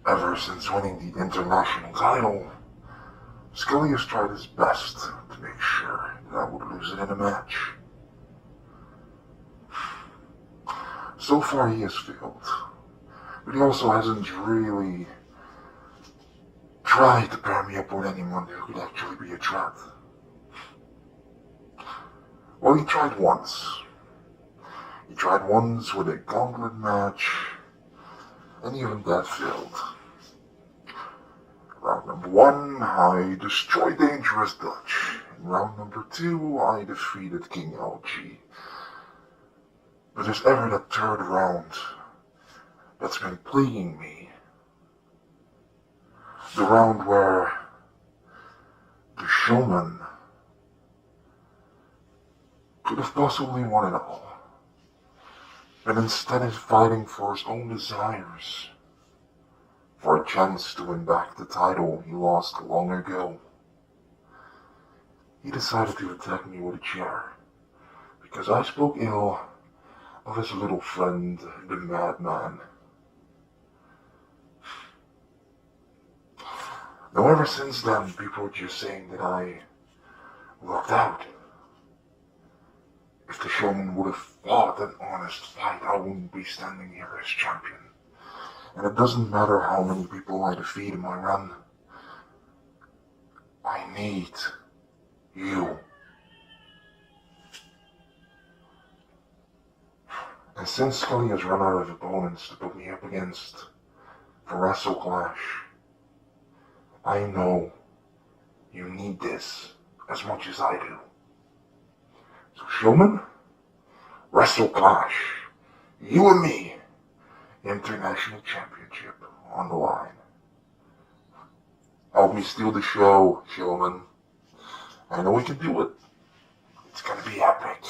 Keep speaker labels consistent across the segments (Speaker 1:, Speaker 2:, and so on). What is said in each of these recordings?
Speaker 1: Ever since winning the international title, Scully has tried his best to make sure that I would lose it in a match. So far he has failed, but he also hasn't really tried to pair me up with anyone who could actually be a threat. Well, he tried once. He tried once with a gauntlet match, and even that failed. Round number 1, I destroyed Dangerous Dutch. In round number 2, I defeated King LG. But there's ever that third round that's been plaguing me. The round where the showman could have possibly won it all, but instead of fighting for his own desires, for a chance to win back the title he lost long ago, he decided to attack me with a chair, because I spoke ill of his little friend, the Madman. Now ever since then, people are just saying that I lucked out. If the showman would have fought an honest fight, I wouldn't be standing here as champion. And it doesn't matter how many people I defeat in my run. I need you. And since Scully has run out of opponents to put me up against for Wrestle Clash, I know you need this as much as I do. So showman, Wrestle Clash, you and me, International Championship on the line. Help me steal the show, showman. I know we can do it. It's gonna be epic.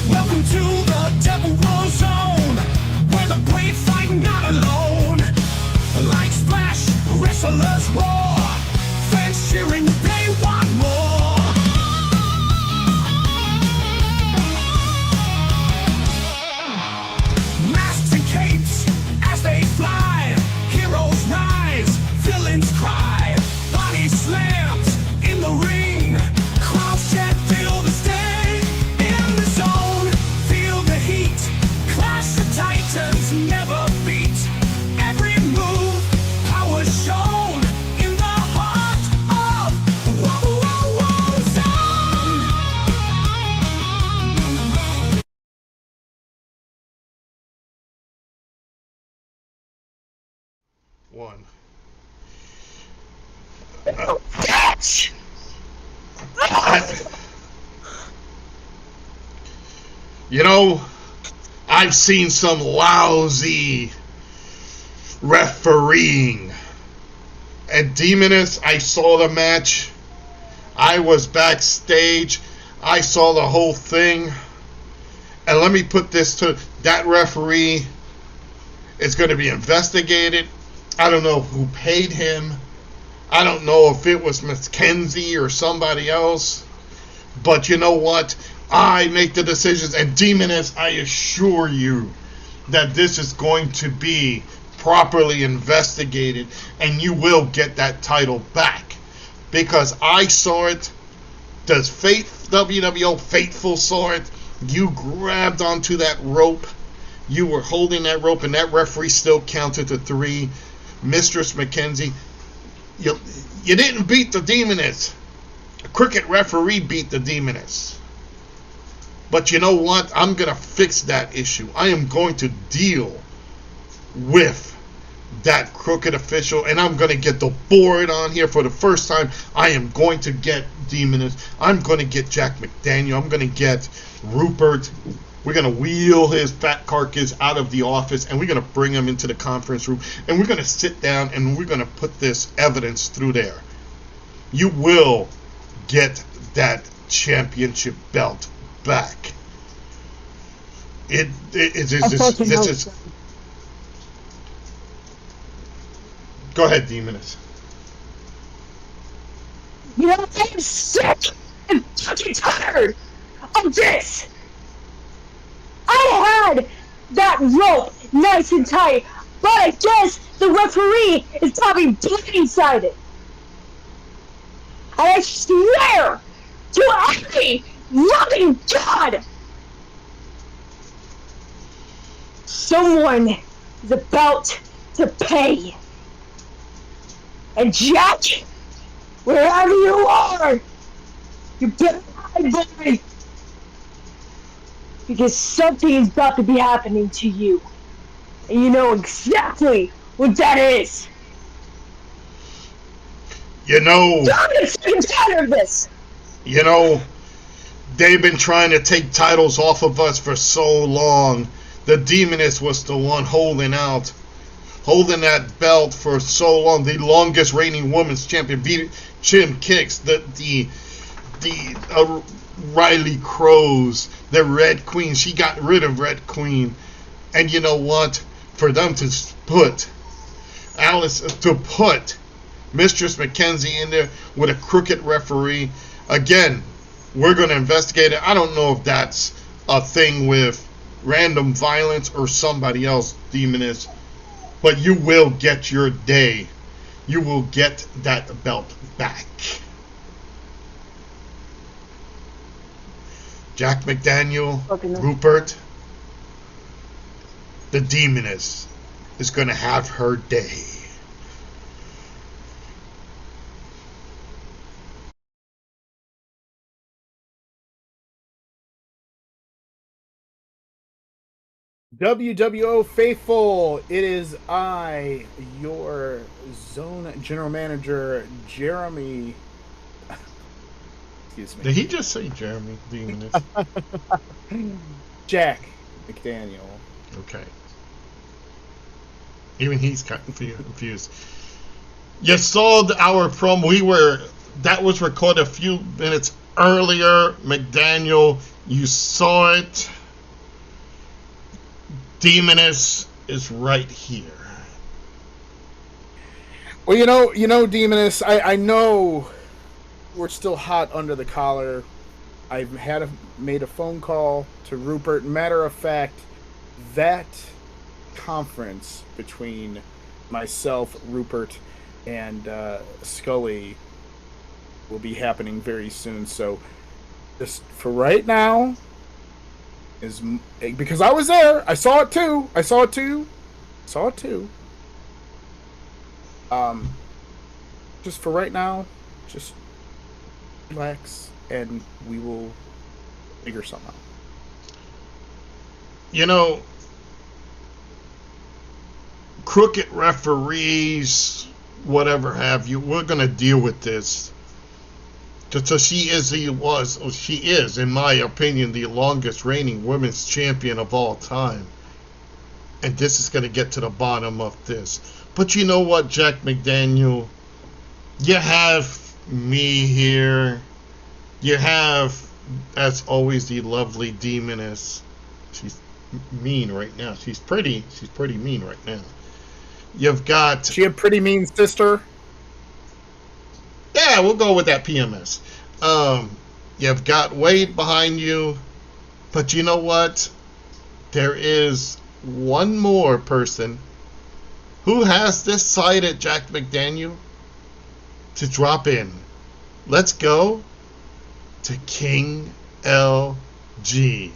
Speaker 2: Welcome to the WWO Zone, where the brave fight not alone. Lights flash, wrestlers roar, fans cheering, they want more. Masks and capes as they fly, heroes rise, villains cry, body slams in the ring, crowds chant, feel the stage in the zone, feel the heat, clash the titans never beat. Every move, power shown in the heart of WWO Zone.
Speaker 3: One. You know, I've seen some lousy refereeing. At Demoness, I saw the match. I was backstage. I saw the whole thing. And let me put this to that referee is going to be investigated. I don't know who paid him. I don't know if it was Mackenzie or somebody else. But you know what? I make the decisions. And Demoness, I assure you that this is going to be properly investigated. And you will get that title back. Because I saw it. Does WWO Faithful saw it. You grabbed onto that rope. You were holding that rope. And that referee still counted to 3. Mistress Mackenzie, you didn't beat the Demoness. A cricket referee beat the Demoness. But you know what? I'm going to fix that issue. I am going to deal with that crooked official, and I'm going to get the board on here for the first time. I am going to get Demoness. I'm going to get Jack McDaniel. I'm going to get Rupert. We're going to wheel his fat carcass out of the office, and we're going to bring him into the conference room, and we're going to sit down, and we're going to put this evidence through there. You will get that championship belt back. This is. Go ahead, Demoness.
Speaker 4: You know, I'm sick and fucking tired of this. I had that rope nice and tight, but I guess the referee is probably blindsided. And I swear to every loving God, someone is about to pay. And Jack, wherever you are, you better hide, boy. Because something is about to be happening to you. And you know exactly what that is.
Speaker 3: You know,
Speaker 4: I'm sick and tired of this.
Speaker 3: you know, they've been trying to take titles off of us for so long. The Demoness was the one holding that belt for so long. The longest reigning women's champion, beat Jim Kicks, the Riley Crows, the Red Queen. She got rid of Red Queen, and you know what? For them to put Mistress Mackenzie in there with a crooked referee, again, we're going to investigate it. I don't know if that's a thing with random violence or somebody else, Demoness, but you will get your day. You will get that belt back. Jack McDaniel, Rupert, the Demoness is going to have her day.
Speaker 5: WWO faithful, it is I, your zone general manager, Jeremy. Excuse me.
Speaker 3: Did he just say Jeremy Demoness?
Speaker 5: Jack McDaniel.
Speaker 3: Okay. Even he's kind of confused. You saw our promo. That was recorded a few minutes earlier. McDaniel, you saw it. Demoness is right here.
Speaker 5: Well, you know, Demoness, I know we're still hot under the collar. I've made a phone call to Rupert. Matter of fact, that conference between myself, Rupert, and Scully will be happening very soon. So, just for right now, is because I was there. I saw it too. Just for right now, just relax, and we will figure something out.
Speaker 3: You know, crooked referees, whatever have you, we're going to deal with this. So she is, in my opinion, the longest reigning women's champion of all time. And this is going to get to the bottom of this. But you know what, Jack McDaniel? You have me here. You have, as always, the lovely Demoness. She's mean right now. She's pretty mean right now. You've got...
Speaker 5: She a pretty mean sister?
Speaker 3: Yeah, we'll go with that PMS. You've got Wade behind you, but you know what? There is one more person who has decided, Jack McDaniel, to drop in. Let's go to King LG.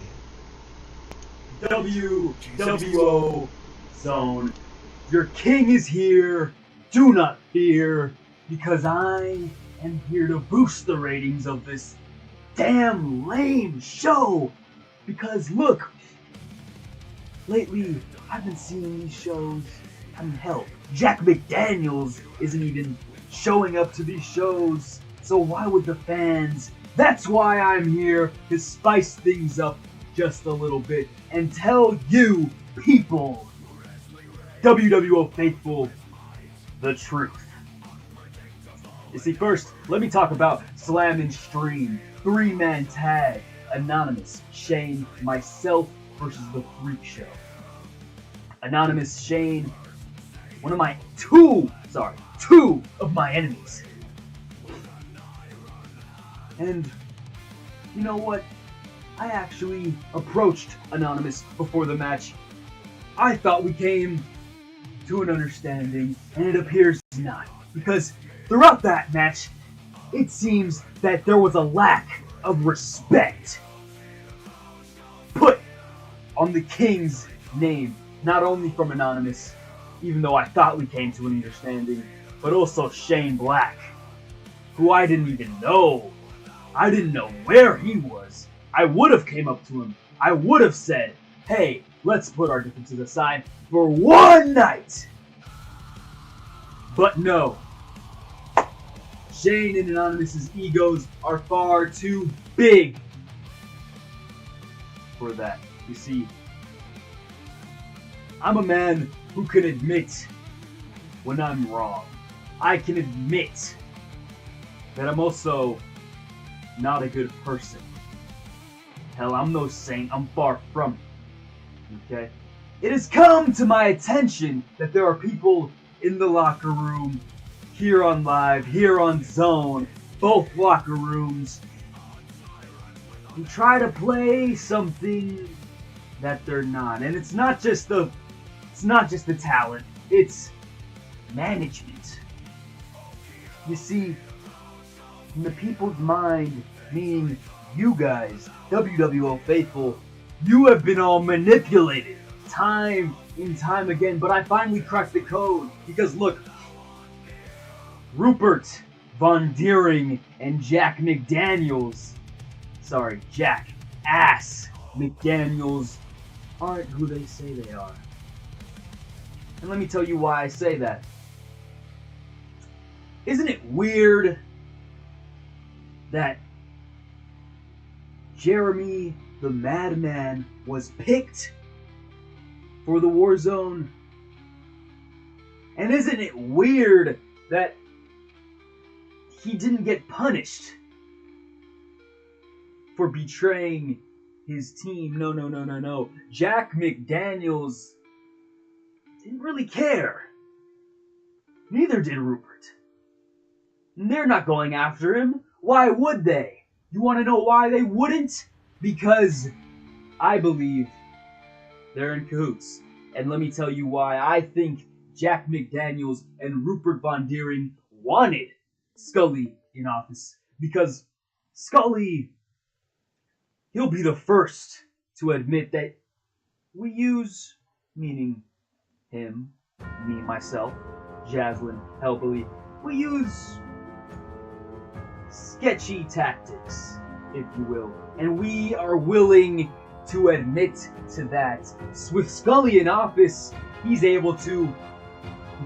Speaker 6: WWO Zone. Your king is here. Do not fear, because I am here to boost the ratings of this damn lame show. Because look, lately I've been seeing these shows. I mean, hell, Jack McDaniels isn't even showing up to these shows. So why would the fans? That's why I'm here, to spice things up just a little bit and tell you people, WWO faithful, the truth. You see, first, let me talk about Slam and Stream, 3-man tag, Anonymous, Shane, myself versus the Freak Show. Anonymous, Shane, two of my enemies. And you know what? I actually approached Anonymous before the match. I thought we came to an understanding, and it appears not. Because throughout that match, it seems that there was a lack of respect put on the King's name. Not only from Anonymous, even though I thought we came to an understanding, but also Shane Black, who I didn't even know. I didn't know where he was. I would have came up to him. I would have said, hey, let's put our differences aside for one night. But no. Shane and Anonymous's egos are far too big for that. You see, I'm a man who can admit when I'm wrong. I can admit that I'm also not a good person. Hell, I'm no saint. I'm far from it. Okay? It has come to my attention that there are people in the locker room, here on Live, here on Zone, both locker rooms, who try to play something that they're not. And it's not just the talent, it's management. You see, in the people's mind, meaning you guys, WWO faithful, you have been all manipulated time and time again, but I finally cracked the code because look, Rupert Von Deering and Jack Ass McDaniels aren't who they say they are. And let me tell you why I say that. Isn't it weird that Jeremy the Madman was picked for the Warzone? And isn't it weird that he didn't get punished for betraying his team? No. Jack McDaniels didn't really care. Neither did Rupert. And they're not going after him. Why would they? You want to know why they wouldn't? Because I believe they're in cahoots. And let me tell you why I think Jack McDaniels and Rupert Von Deering wanted Scully in office. Because Scully, he'll be the first to admit that we use, meaning him, me, myself, Jaslyn, Hellbilly, we use sketchy tactics, if you will. And we are willing to admit to that. With Scully in office, he's able to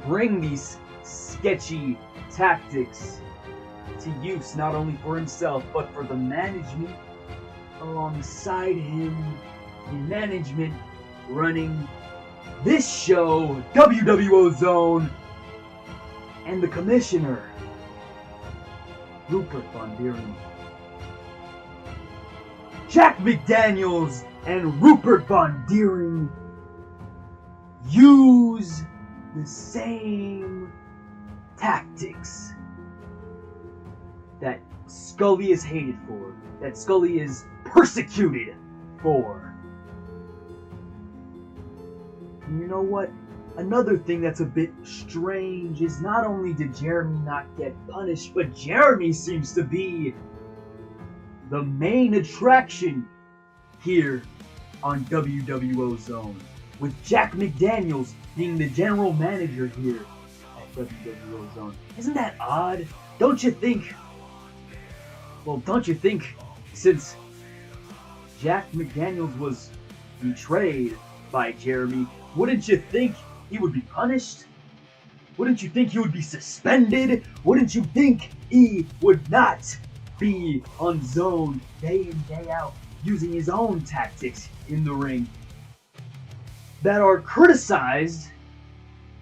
Speaker 6: bring these sketchy tactics to use, not only for himself, but for the management alongside him. The management running this show, WWO Zone, and the commissioner, Rupert Von Deering. Jack McDaniels and Rupert Von Deering use the same tactics that Scully is hated for, that Scully is persecuted for. And you know what? Another thing that's a bit strange is not only did Jeremy not get punished, but Jeremy seems to be the main attraction here on WWO Zone, with Jack McDaniels being the general manager here at WWO Zone. Isn't that odd? Don't you think, since Jack McDaniels was betrayed by Jeremy, wouldn't you think he would be punished? Wouldn't you think he would be suspended? Wouldn't you think he would not be on Zone day in, day out, using his own tactics in the ring that are criticized,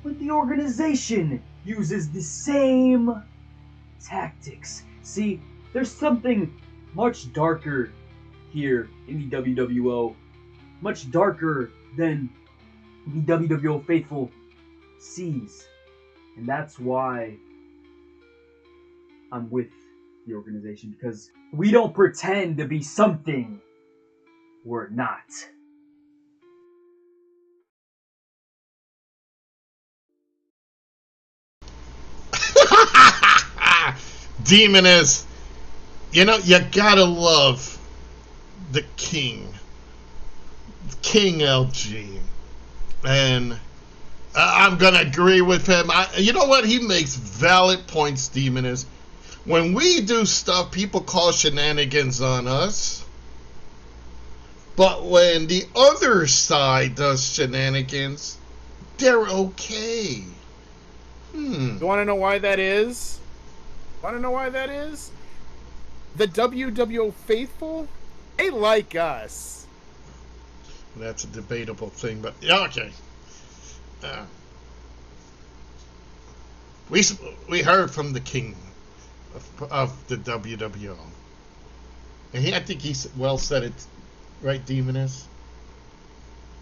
Speaker 6: but the organization uses the same tactics? See, there's something much darker here in the WWO, much darker than the WWO faithful sees. And that's why I'm with the organization because we don't pretend to be something we're not.
Speaker 3: Demoness, you gotta love the King LG, and I'm gonna agree with him. You know what? He makes valid points, Demoness. When we do stuff, people call shenanigans on us. But when the other side does shenanigans, they're okay.
Speaker 5: You want to know why that is? The WWO faithful, they like us.
Speaker 3: That's a debatable thing, but yeah, okay. We heard from the king of the WWO, and I think he well said it, right, Demoness?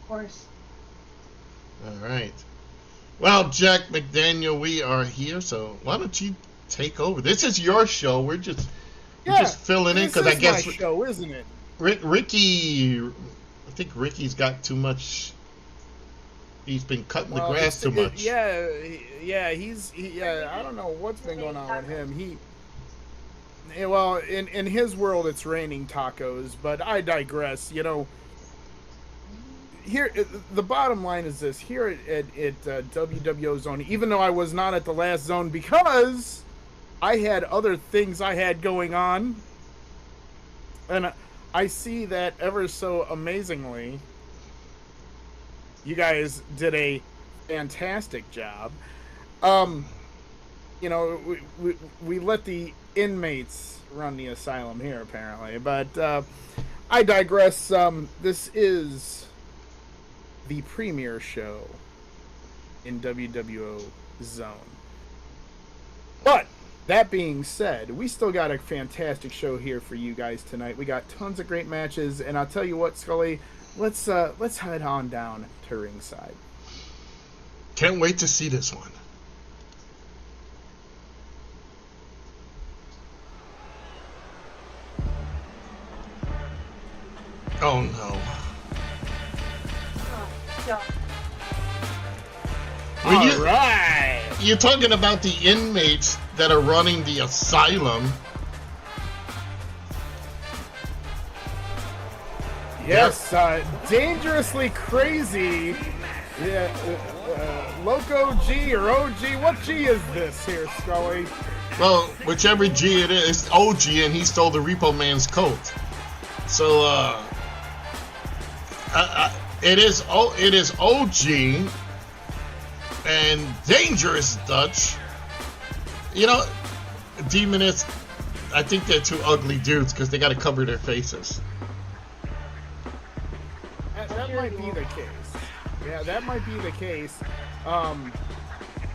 Speaker 4: Of course.
Speaker 3: All right. Well, Jack McDaniel, we are here, so why don't you take over? This is your show. We're just filling in because I guess
Speaker 5: my show, isn't it?
Speaker 3: Ricky, I think Ricky's got too much. He's been cutting the grass too much.
Speaker 5: He's I don't know what's been going on with him. Well, in his world, it's raining tacos, but I digress. Here, the bottom line is this: here at WWO Zone, even though I was not at the last zone because I had other things I had going on, and I see that ever so amazingly, you guys did a fantastic job. We let the inmates run the asylum here, apparently, but I digress. This is the premiere show in WWO Zone. But that being said, we still got a fantastic show here for you guys tonight. We got tons of great matches, and I'll tell you what, Scully, let's head on down to ringside.
Speaker 3: Can't wait to see this one. Oh no. You're talking about the inmates that are running the asylum.
Speaker 5: Yes, dangerously crazy. Yeah, Loco G or OG. What G is this here, Scully?
Speaker 3: Well, whichever G it is, OG, and he stole the Repo Man's coat. So, it is OG and Dangerous Dutch. Demoness, I think they're two ugly dudes because they got to cover their faces.
Speaker 5: That might be the case. Yeah, that might be the case.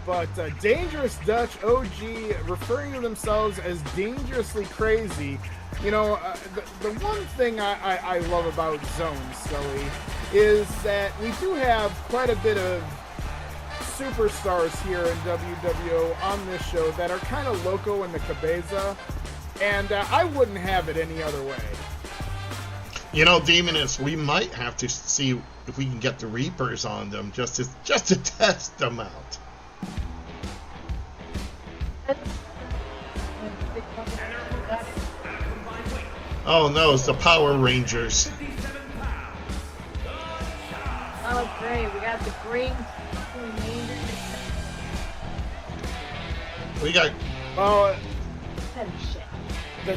Speaker 5: But Dangerous Dutch, OG, referring to themselves as dangerously crazy. The one thing I love about Zone, Scully, is that we do have quite a bit of superstars here in WWO on this show that are kind of loco in the cabeza, and I wouldn't have it any other way.
Speaker 3: Demoness, we might have to see if we can get the Reapers on them just to test them out. Oh no, it's the Power Rangers.
Speaker 4: Oh great, we got the green.
Speaker 3: We got.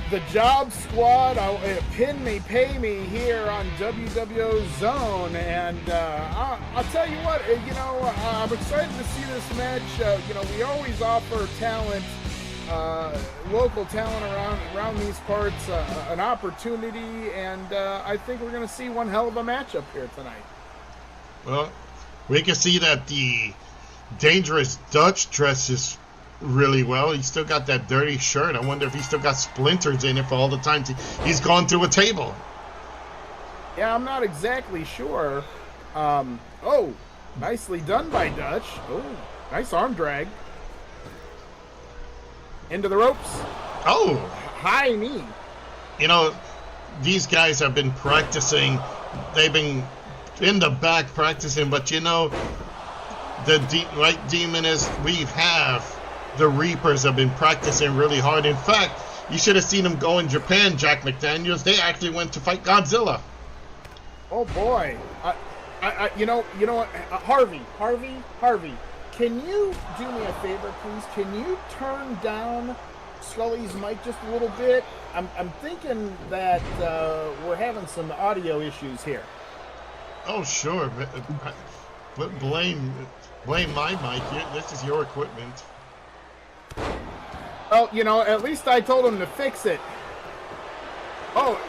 Speaker 5: The Job Squad, pin me, pay me here on WWO Zone, and I'll tell you what, I'm excited to see this match. We always offer talent, local talent around these parts, an opportunity, and I think we're going to see one hell of a matchup here tonight.
Speaker 3: Well, we can see that the Dangerous Dutch dresses really well. He's still got that dirty shirt. I wonder if he's still got splinters in it for all the times he's gone through a table.
Speaker 5: Yeah, I'm not exactly sure. Oh, nicely done by Dutch. Oh, nice arm drag. Into the ropes.
Speaker 3: Oh,
Speaker 5: high knee.
Speaker 3: You know, these guys have been practicing. They've been in the back practicing, but you know, right demon is the Reapers have been practicing really hard. In fact, you should have seen them go in Japan, Jack McDaniels. They actually went to fight Godzilla.
Speaker 5: Oh boy, you know what? Harvey, can you do me a favor, please? Can you turn down Scully's mic just a little bit? I'm thinking that we're having some audio issues here.
Speaker 3: Oh sure, but blame my mic. This is your equipment.
Speaker 5: Oh, you know, at least I told him to fix it. Oh,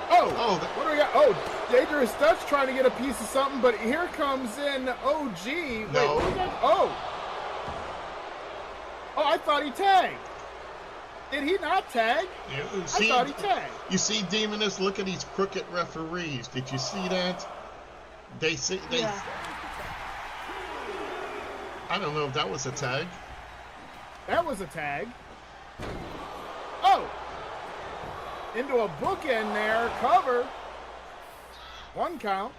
Speaker 5: what do we got? Oh, Dangerous Dutch trying to get a piece of something, but here comes in OG. Wait,
Speaker 3: No.
Speaker 5: what we got? Oh, I thought he tagged. Did he not tag?
Speaker 3: I
Speaker 5: thought he tagged.
Speaker 3: You see, Demoness, look at these crooked referees. Did you see that? They.
Speaker 4: Yeah.
Speaker 3: I don't know if that was a tag.
Speaker 5: That was a tag. Oh! Into a bookend there. Cover. 1 count.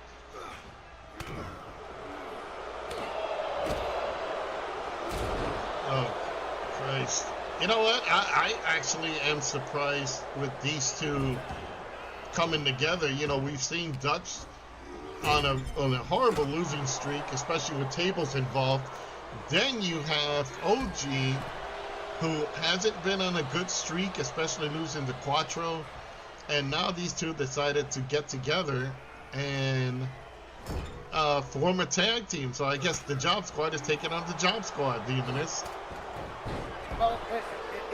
Speaker 3: Oh, Christ. You know what? I actually am surprised with these two coming together. You know, we've seen Dutch on a horrible losing streak, especially with tables involved. Then you have OG, who hasn't been on a good streak, especially losing to Quattro. And now these two decided to get together and form a tag team. So I guess the Job Squad is taking on the Job Squad, Demoness.
Speaker 5: Well,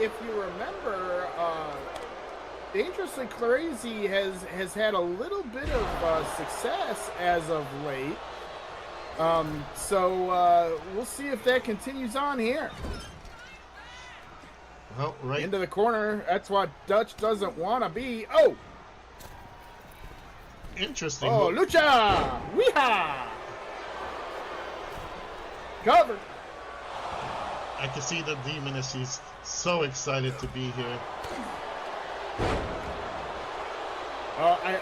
Speaker 5: if you remember, Dangerously Crazy has had a little bit of success as of late. So we'll see if that continues on here.
Speaker 3: Well, right
Speaker 5: Into the corner. That's what Dutch doesn't want to be. Oh!
Speaker 3: interesting.
Speaker 5: Oh, lucha! Weehaw! Cover.
Speaker 3: I can see the Demoness. He's so excited to be here.
Speaker 5: I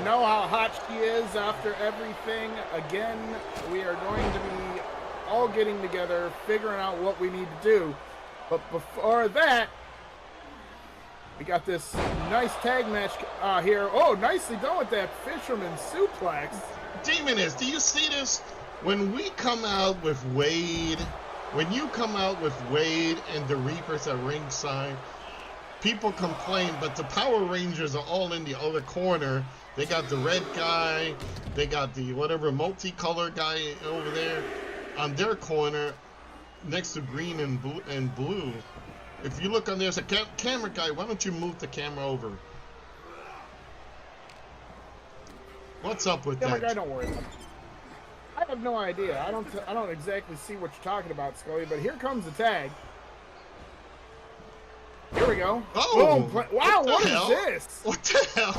Speaker 5: know how hot she is after everything. Again, we are going to be all getting together, figuring out what we need to do. But before that, we got this nice tag match here. Oh, nicely done with that fisherman suplex.
Speaker 3: Demoness, do you see this? When we come out with Wade, when you come out with Wade and the Reapers at ringside, people complain, but the Power Rangers are all in the other corner. They got the red guy, they got the whatever multicolor guy over there on their corner next to green and blue. If you look on there's a camera guy. Why don't you move the camera over? What's up with
Speaker 5: Camera
Speaker 3: that?
Speaker 5: guy, don't worry about it. I have no idea. I don't exactly see what you're talking about, Scully, but here comes the tag. Here we go.
Speaker 3: Oh!
Speaker 5: Boom. Wow, what is
Speaker 3: hell?
Speaker 5: this?
Speaker 3: What the hell?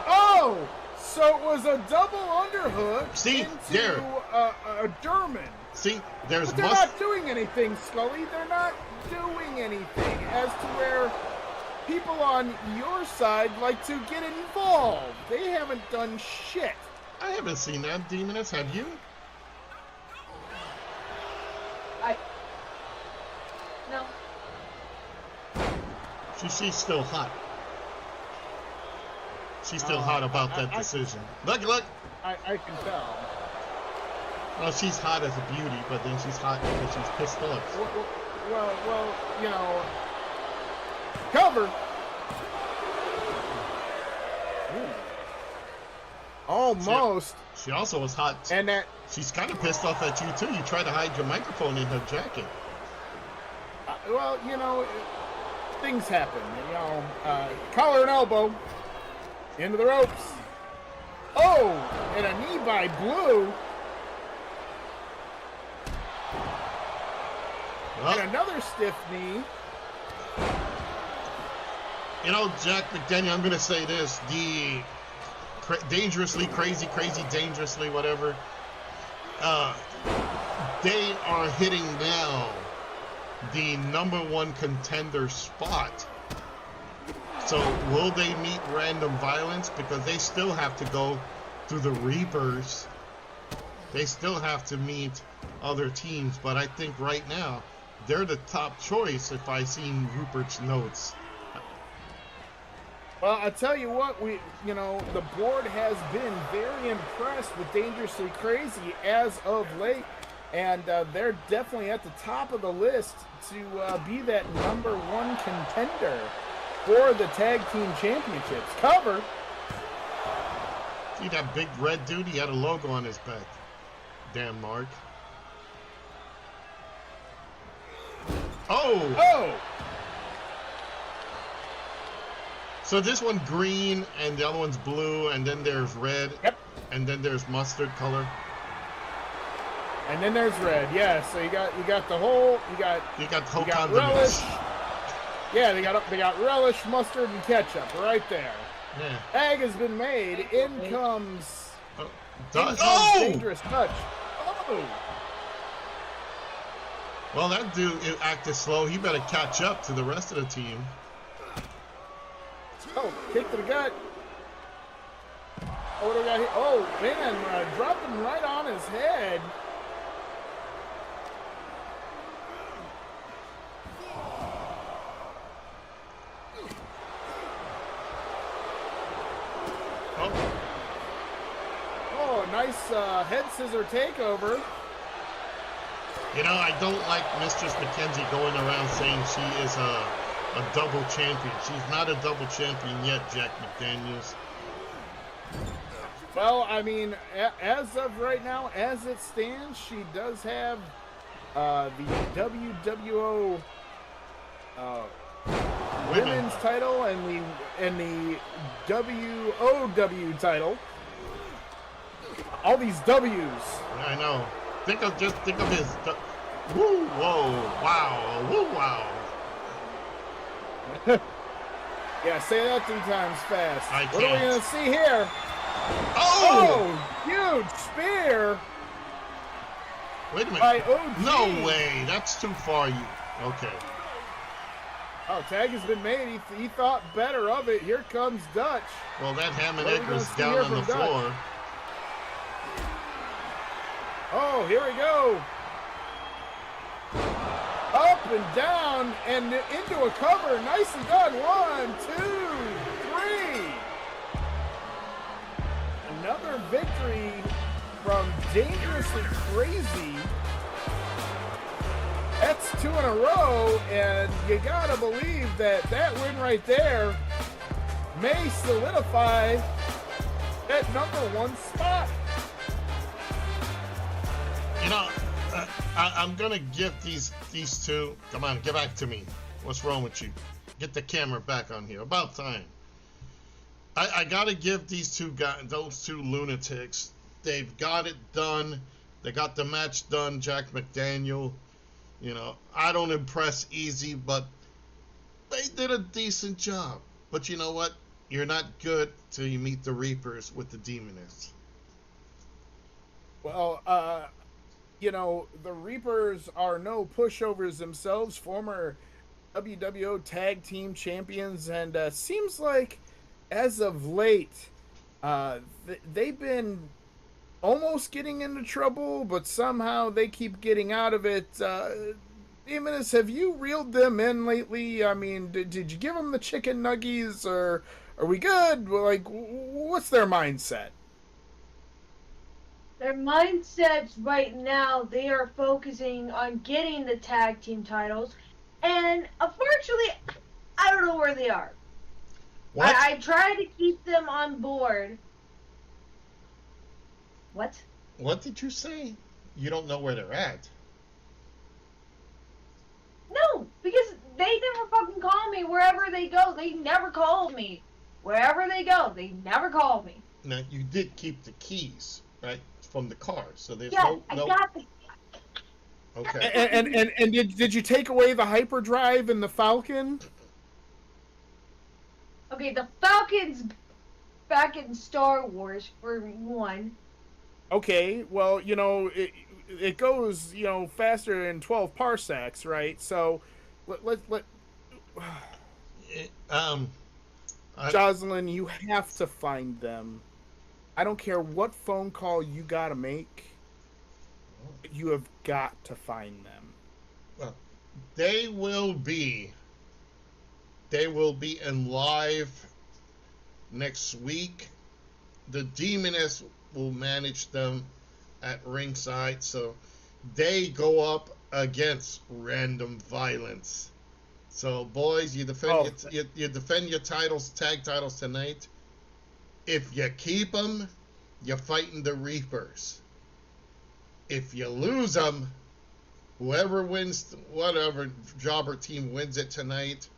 Speaker 5: Oh! So it was a double underhook
Speaker 3: See,
Speaker 5: into
Speaker 3: there.
Speaker 5: a German.
Speaker 3: See, there's
Speaker 5: But they're not doing anything, Scully. They're not doing anything as to where people on your side like to get involved. They haven't done shit.
Speaker 3: I haven't seen that, Demoness. Have you?
Speaker 4: No.
Speaker 3: She's still hot. She's still hot about that decision. Look.
Speaker 5: I can tell.
Speaker 3: Well, she's hot as a beauty, but then she's hot because she's pissed off.
Speaker 5: Well, you know, cover. Almost.
Speaker 3: She also was hot.
Speaker 5: And that.
Speaker 3: She's kind of pissed off at you too. You tried to hide your microphone in her jacket.
Speaker 5: Well, you know, things happen. You know, collar and elbow into the ropes. Oh, and a knee by Blue.
Speaker 3: Well,
Speaker 5: And another stiff knee.
Speaker 3: you know, Jack McDaniel, I'm going to say this. The dangerously crazy, dangerously, whatever. They are hitting now the #1 contender spot. So will they meet Random Violence? Because they still have to go through the Reapers. They still have to meet other teams, but I think right now they're the top choice if I seen Rupert's notes.
Speaker 5: Well, I tell you what, the board has been very impressed with Dangerously Crazy as of late, and they're definitely at the top of the list to be that #1 contender for the Tag Team Championships. Cover.
Speaker 3: See that big red dude? He had a logo on his back. Damn Mark. Oh!
Speaker 5: Oh!
Speaker 3: So this one green and the other one's blue, and then there's red.
Speaker 5: Yep.
Speaker 3: And then there's mustard color.
Speaker 5: And then there's red. Yeah, so you got the whole
Speaker 3: condiments.
Speaker 5: relish. Yeah, they got relish, mustard, and ketchup right there.
Speaker 3: Yeah.
Speaker 5: Tag has been made. In comes Dangerous Touch. Oh!
Speaker 3: Well, that dude acted slow. He better catch up to the rest of the team.
Speaker 5: Oh, kick to the gut. Oh, what do we got here? Oh, man, dropped him right on his head. Oh, nice head scissor takeover.
Speaker 3: You know, I don't like Mistress Mackenzie going around saying she is a double champion. She's not a double champion yet, Jack McDaniels.
Speaker 5: Well, I mean, as of right now, as it stands, she does have the WWO Women's title and the WOW title. All these W's.
Speaker 3: I know. Think of his. Woo! Whoa! Wow! Woo! Wow!
Speaker 5: Yeah, say that 3 times fast.
Speaker 3: I
Speaker 5: What are we
Speaker 3: can't.
Speaker 5: gonna see here?
Speaker 3: Oh!
Speaker 5: Huge spear
Speaker 3: Wait a minute.
Speaker 5: by OG.
Speaker 3: No way! That's too far. Okay.
Speaker 5: Oh, tag has been made. He thought better of it. Here comes Dutch.
Speaker 3: Well, that ham and
Speaker 5: What are we
Speaker 3: egg
Speaker 5: gonna
Speaker 3: was
Speaker 5: see
Speaker 3: down
Speaker 5: here
Speaker 3: on the
Speaker 5: from Dutch?
Speaker 3: floor.
Speaker 5: Oh, here we go. Up and down and into a cover. Nicely done. 1, 2, 3. Another victory from Dangerously Crazy. That's 2 in a row, and you gotta believe that win right there may solidify that #1 spot.
Speaker 3: You know, I'm gonna give these two. Come on, get back to me. What's wrong with you? Get the camera back on here. About time. I gotta give these two guys, those two lunatics. They've got it done. They got the match done. Jack McDaniel. You know, I don't impress easy, but they did a decent job. But you know what? You're not good till you meet the Reapers with the Demonists.
Speaker 5: Well, the Reapers are no pushovers themselves, former WWO Tag Team Champions, and seems like as of late, they've been almost getting into trouble, but somehow they keep getting out of it. Demoness, have you reeled them in lately? I mean, did you give them the chicken nuggies, or are we good? Like, what's their mindset?
Speaker 4: Their mindsets right now, they are focusing on getting the tag team titles, and unfortunately, I don't know where they are.
Speaker 3: What?
Speaker 4: I try to keep them on board. What?
Speaker 3: What did you say? You don't know where they're at.
Speaker 4: No, because they never fucking call me wherever they go. They never call me. Wherever they go, they never call me.
Speaker 3: Now, you did keep the keys, right, from the car, so there's
Speaker 4: Yes,
Speaker 3: no...
Speaker 4: I got the...
Speaker 3: Okay.
Speaker 5: And did you take away the hyperdrive and the Falcon?
Speaker 4: Okay, the Falcon's back in Star Wars, for one.
Speaker 5: Okay, well, it goes, faster than 12 parsecs, right? So let
Speaker 3: Um, I,
Speaker 5: Jocelyn, you have to find them. I don't care what phone call you got to make. You have got to find them.
Speaker 3: well, they will be. They will be in live next week. The Demoness will manage them at ringside, so they go up against Random Violence. So, boys, you defend you defend your titles, tag titles tonight. If you keep them, you're fighting the Reapers. If you lose them, whoever wins, whatever jobber team wins it tonight,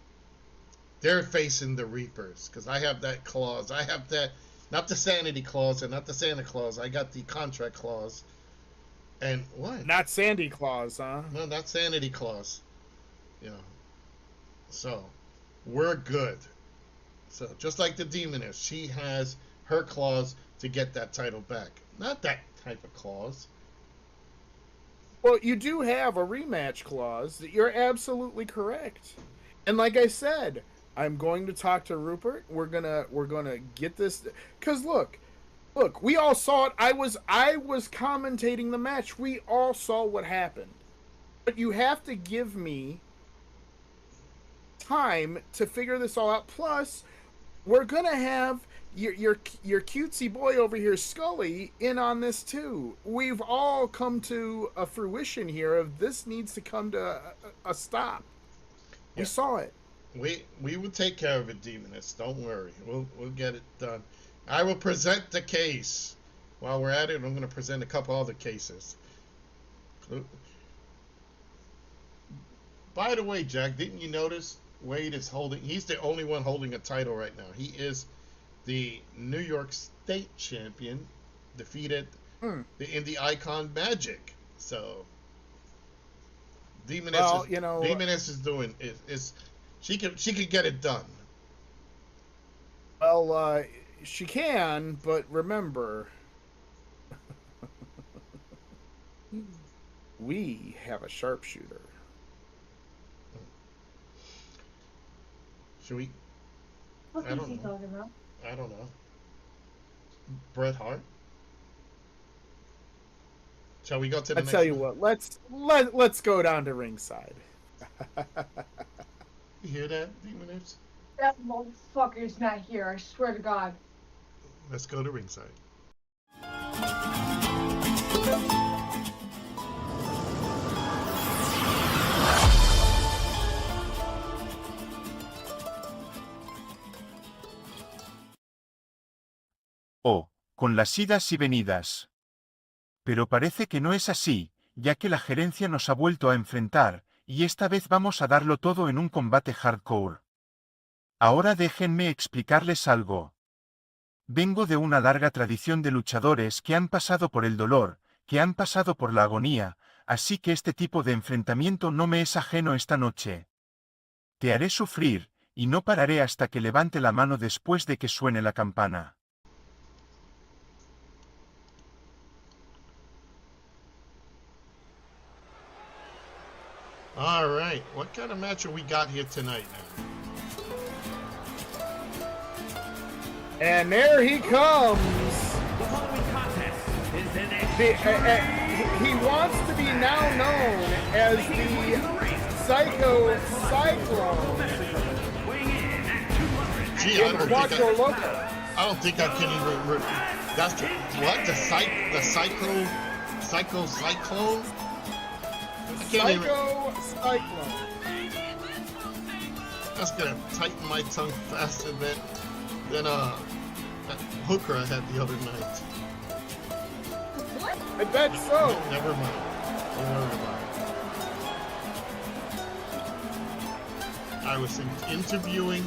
Speaker 3: they're facing the Reapers. Because I have that clause. I have that, not the sanity clause and not the Santa Claus. I got the contract clause. And what?
Speaker 5: Not Sandy Claus, huh?
Speaker 3: No, not sanity clause. You know. So, we're good. So, just like the Demoness, she has her clause to get that title back. Not that type of clause.
Speaker 5: Well, you do have a rematch clause. You're absolutely correct. And like I said, I'm going to talk to Rupert. We're gonna get this. Cause look, we all saw it. I was commentating the match. We all saw what happened. But you have to give me time to figure this all out. Plus, we're gonna have your cutesy boy over here, Scully, in on this too. We've all come to a fruition here of this needs to come to a stop. We saw it.
Speaker 3: We will take care of it, Demoness. Don't worry. We'll get it done. I will present the case. While we're at it, I'm going to present a couple other cases. By the way, Jack, didn't you notice Wade is holding? He's the only one holding a title right now. He is the New York State champion, defeated the Indie Icon Magic. So Demoness, Demoness is doing is she could get it done.
Speaker 5: Well, she can, but remember, we have a sharpshooter.
Speaker 3: Should we?
Speaker 4: What is he talking about?
Speaker 3: I don't know. Bret Hart. Shall we go to the
Speaker 5: I
Speaker 3: next
Speaker 5: tell you
Speaker 3: one?
Speaker 5: what, let's go down to ringside.
Speaker 3: You hear that, Demoness?
Speaker 4: That motherfucker's not here, I swear to God.
Speaker 3: Let's go to ringside.
Speaker 7: Oh, con las idas y venidas. Pero parece que no es así, ya que la gerencia nos ha vuelto a enfrentar, y esta vez vamos a darlo todo en un combate hardcore. Ahora déjenme explicarles algo. Vengo de una larga tradición de luchadores que han pasado por el dolor, que han pasado por la agonía, así que este tipo de enfrentamiento no me es ajeno esta noche. Te haré sufrir, y no pararé hasta que levante la mano después de que suene la campana.
Speaker 3: All right, what kind of match have we got here tonight now?
Speaker 5: And there he comes.
Speaker 2: The following contest is an
Speaker 5: He wants to be now known as the Psycho Cyclone
Speaker 2: weighing in at 200.
Speaker 3: Gee,
Speaker 5: in Quattro Loco.
Speaker 3: I don't think I can even. That's what the cyclone. I can't even.
Speaker 5: Psycho Cyclone.
Speaker 3: That's gonna tighten my tongue faster than that hooker I had the other night.
Speaker 5: I bet so.
Speaker 3: Never mind. Don't worry about it. I was interviewing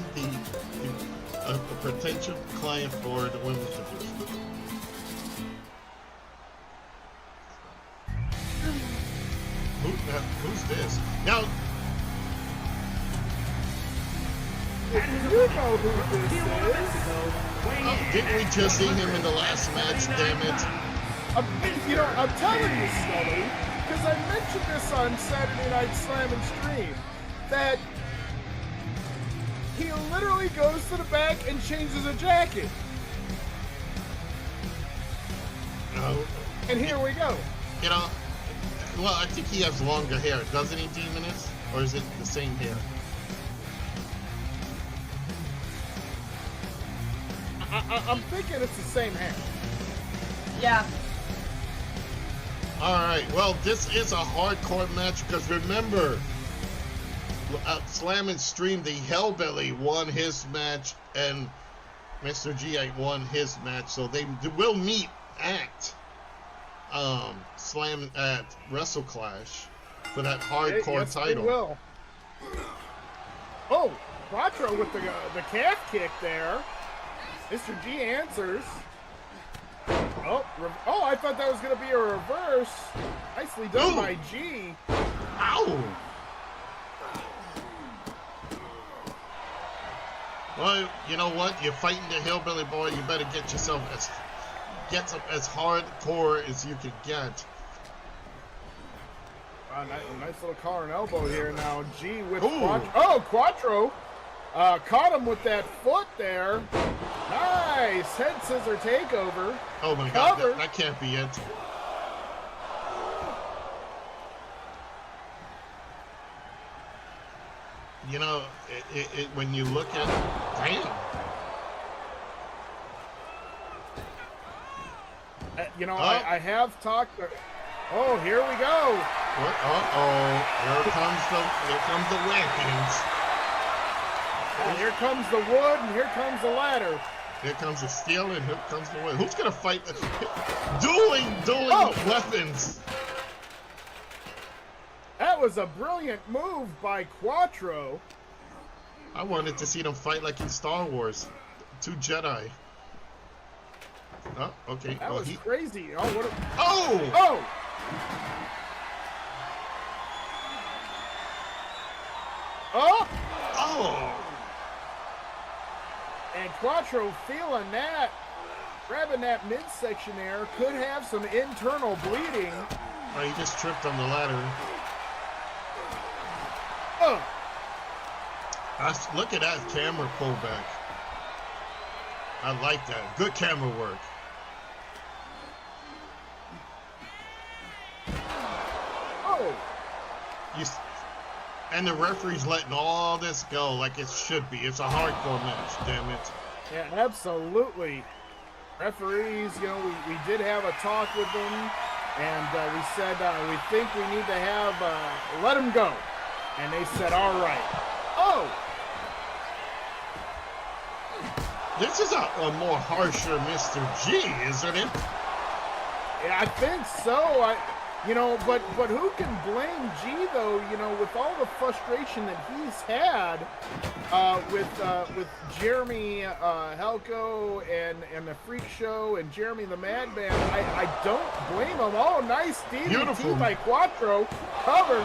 Speaker 3: a potential client for the women's division. Who's this? Now,
Speaker 5: You know who this is.
Speaker 3: didn't we just see him in the last match? Damn it!
Speaker 5: I'm telling you, Scully, because I mentioned this on Saturday Night Slam and Stream, that he literally goes to the back and changes a jacket.
Speaker 3: No.
Speaker 5: And here we go.
Speaker 3: You know, well, I think he has longer hair, doesn't he, Demoness? Or is it the same hair?
Speaker 5: I'm thinking it's the same hair.
Speaker 4: Yeah.
Speaker 3: Alright, well, this is a hardcore match because remember, Slam and Stream, the Hellbelly won his match and Mr. G won his match, so they will meet at Slam at Wrestle Clash for that hardcore
Speaker 5: yes,
Speaker 3: title.
Speaker 5: They will. Oh, Quattro with the calf kick there. Mr. G answers. Oh, I thought that was going to be a reverse. Nicely done
Speaker 3: Ooh.
Speaker 5: by G.
Speaker 3: Ow! Well, you know what? You're fighting the Hillbilly boy. You better get yourself as hardcore as you can get.
Speaker 5: Nice little collar and elbow here now. G with
Speaker 3: Ooh.
Speaker 5: Quattro. Oh, Quattro caught him with that foot there. Nice head scissor takeover.
Speaker 3: Oh my
Speaker 5: Cover.
Speaker 3: God, that can't be it. You know, when you look at, damn.
Speaker 5: I have talked. Oh, here we go.
Speaker 3: What? Here comes the weapons.
Speaker 5: And here comes the wood, and here comes the ladder.
Speaker 3: Here comes the steel, and here comes the wood. Who's gonna fight? Dueling weapons.
Speaker 5: That was a brilliant move by Quattro.
Speaker 3: I wanted to see them fight like in Star Wars. Two Jedi. Oh, okay.
Speaker 5: That
Speaker 3: well,
Speaker 5: was crazy. Oh, what?
Speaker 3: Oh!
Speaker 5: Oh! Oh!
Speaker 3: Oh!
Speaker 5: And Quattro feeling that, grabbing that midsection there, could have some internal bleeding.
Speaker 3: Oh, he just tripped on the ladder.
Speaker 5: Oh!
Speaker 3: Look at that camera pullback. I like that. Good camera work.
Speaker 5: Oh!
Speaker 3: And the referee's letting all this go like it should be. It's a hardcore match, damn it.
Speaker 5: Yeah, absolutely. Referees, we did have a talk with them, and we said we think we need to have let them go. And they said, all right. Oh!
Speaker 3: This is a more harsher Mr. G, isn't it?
Speaker 5: Yeah, I think so. But who can blame G though? With all the frustration that he's had with Jeremy Helco and the Freak Show and Jeremy the Madman, I don't blame him. Oh, nice
Speaker 3: Beautiful.
Speaker 5: DDT by Quattro, cover.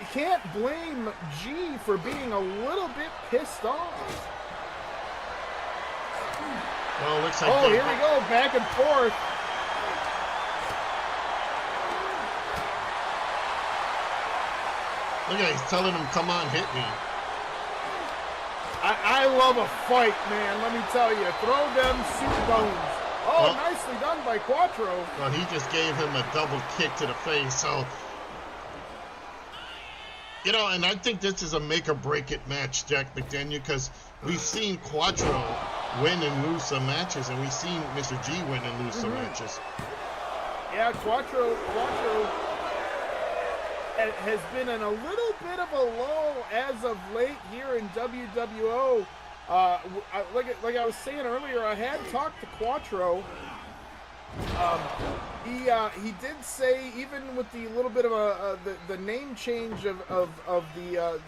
Speaker 5: You can't blame G for being a little bit pissed off.
Speaker 3: Well, it looks like
Speaker 5: Oh, here we go, back and forth.
Speaker 3: Look at, he's telling him, come on, hit me.
Speaker 5: I love a fight, man. Let me tell you. Throw them soup bones. Oh, nicely done by Quattro.
Speaker 3: Well, he just gave him a double kick to the face, so... and I think this is a make-or-break-it match, Jack McDaniel, because we've seen Quattro win and lose some matches, and we've seen Mr. G win and lose some matches.
Speaker 5: Yeah, Quattro has been in a little bit of a lull as of late here in WWO. Like I was saying earlier, I had talked to Quattro. He did say, even with the little bit of the name change of the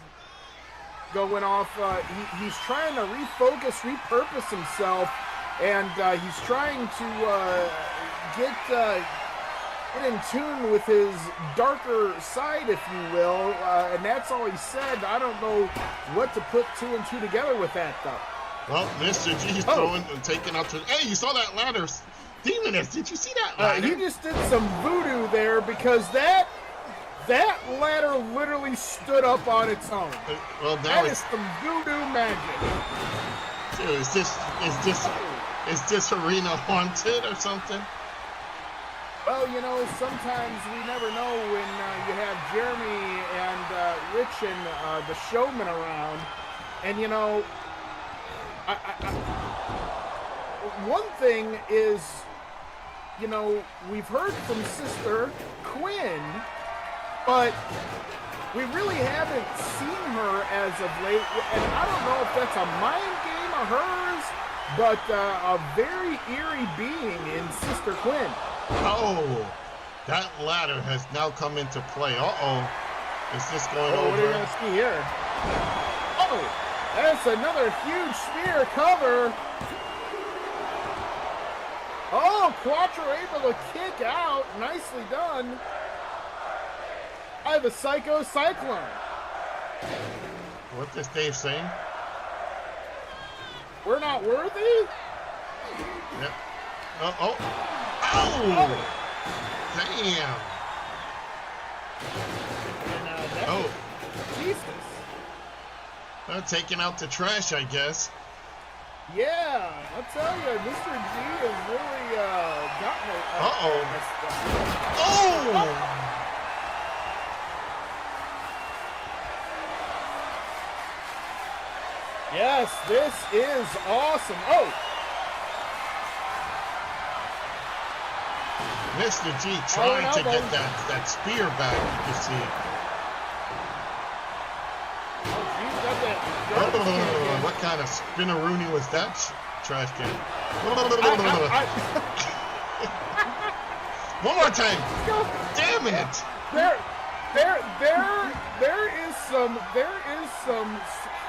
Speaker 5: going off, he's trying to repurpose himself, and he's trying to get in tune with his darker side, if you will, and that's all he said. I don't know what to put two and two together with that, though.
Speaker 3: Well, Mr. G's taking out to... Hey, you saw that ladder Demoness, did you see that ladder?
Speaker 5: He just did some voodoo there because that ladder literally stood up on its own.
Speaker 3: Well, now
Speaker 5: That is
Speaker 3: it's...
Speaker 5: some voodoo magic.
Speaker 3: Dude, is this arena haunted or something?
Speaker 5: Well, you know, sometimes we never know when you have Jeremy and Rich and the showman around. And, you know, one thing is, you know, we've heard from Sister Quinn, but we really haven't seen her as of late. And I don't know if that's a mind game of hers, but a very eerie being in Sister Quinn.
Speaker 3: Oh, that ladder has now come into play. Uh-oh. Is this going over?
Speaker 5: What are you going to see here? Oh, that's another huge spear cover. Oh, Quattro able to kick out. Nicely done. I have a Psycho Cyclone.
Speaker 3: What's this Dave saying?
Speaker 5: We're not worthy?
Speaker 3: Yep. Oh. Ow! Damn.
Speaker 5: And,
Speaker 3: Oh.
Speaker 5: Jesus.
Speaker 3: Taking out the trash, I guess.
Speaker 5: Yeah, I'll tell you, Mr. G has really gotten me.
Speaker 3: Uh-oh. Oh!
Speaker 5: Yes, this is awesome. Oh!
Speaker 3: Mr. G trying to get that spear back, you can see.
Speaker 5: Oh, G's got that.
Speaker 3: What kind of spinneroonie was that trash can? One more time! Damn it!
Speaker 5: There is some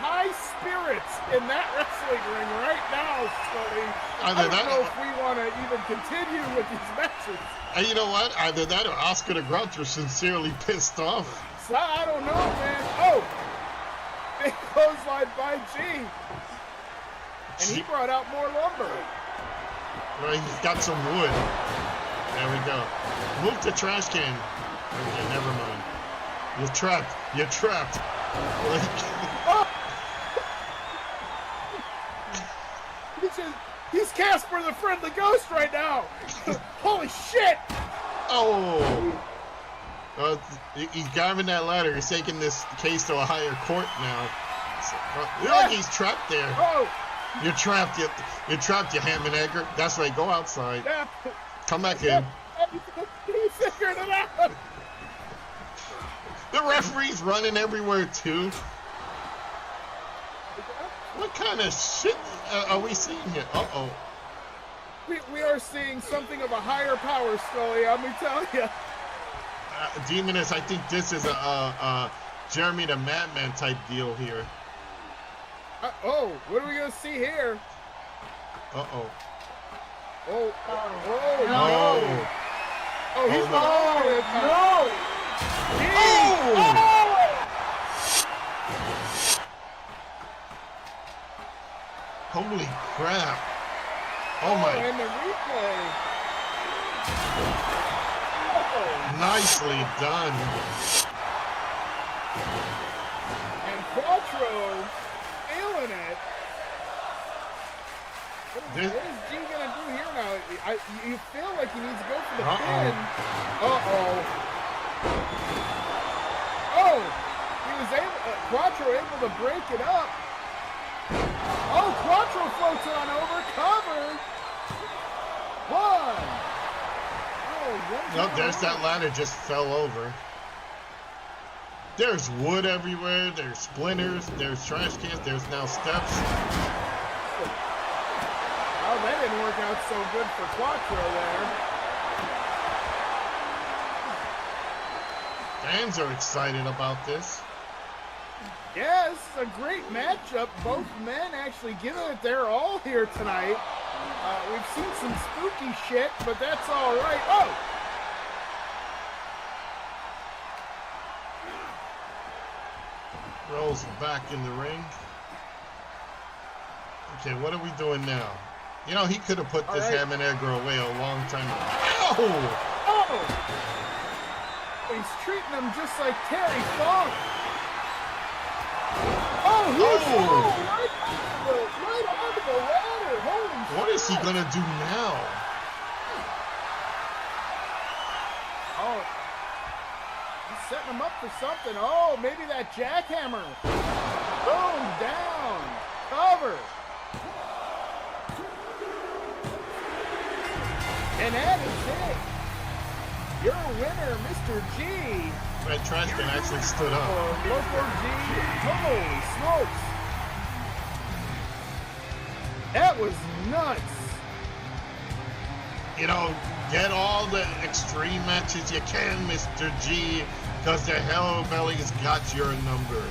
Speaker 5: high spirits in that wrestling ring right now, Scully. I don't know if we want to even continue with these matches.
Speaker 3: And you know what? Either that or Oscar the Grouch was sincerely pissed off.
Speaker 5: So, I don't know, man. Oh! Big clothesline by G. And he brought out more lumber.
Speaker 3: Well, he's got some wood. There we go. Move the trash can. Okay, never mind. You're trapped. You're trapped.
Speaker 5: He's Casper the Friendly Ghost right now. Holy shit!
Speaker 3: Oh! He's driving that ladder. He's taking this case to a higher court now. Look like he's trapped there.
Speaker 5: Oh!
Speaker 3: You're trapped. You're trapped, you ham and egger. That's right. Go outside.
Speaker 5: Yeah.
Speaker 3: Come back in.
Speaker 5: He figured it out.
Speaker 3: The referee's running everywhere too. What kind of shit are we seeing here? Uh-oh.
Speaker 5: We are seeing something of a higher power, Scully. Let me tell you.
Speaker 3: Demoness, I think this is a Jeremy the Madman type deal here.
Speaker 5: What are we gonna see here?
Speaker 3: Uh-oh.
Speaker 5: Oh,
Speaker 3: No.
Speaker 5: Oh, he's
Speaker 3: no. Holy crap. Oh my.
Speaker 5: And the replay.
Speaker 3: Nicely done.
Speaker 5: And Quattro failing it. What is G gonna do here now? You feel like he needs to go for the pin. Oh, he was Quattro able to break it up. Oh, Quattro floats on over, cover. One.
Speaker 3: No, there's that ladder just fell over. There's wood everywhere, there's splinters, there's trash cans, there's now steps.
Speaker 5: Oh, that didn't work out so good for Quattro there.
Speaker 3: Fans are excited about this.
Speaker 5: Yeah, this is a great matchup. Both men actually giving it their all here tonight. We've seen some spooky shit, but that's all right. Oh!
Speaker 3: Rolls back in the ring. Okay, what are we doing now? You know, he could have put
Speaker 5: All
Speaker 3: this
Speaker 5: right.
Speaker 3: ham and egg away a long time ago. Ow!
Speaker 5: Oh! He's treating him just like Terry Funk. Oh, he's right onto the ladder. Holy
Speaker 3: What is he gonna do now?
Speaker 5: Oh, he's setting him up for something. Oh, maybe that jackhammer. Boom, down, cover. And that is it. Your winner, Mr. G.
Speaker 3: That trash can actually stood up.
Speaker 5: Local G. Holy smokes. That was nuts.
Speaker 3: You know, get all the extreme matches you can, Mr. G, because the Hellbelly's got your number.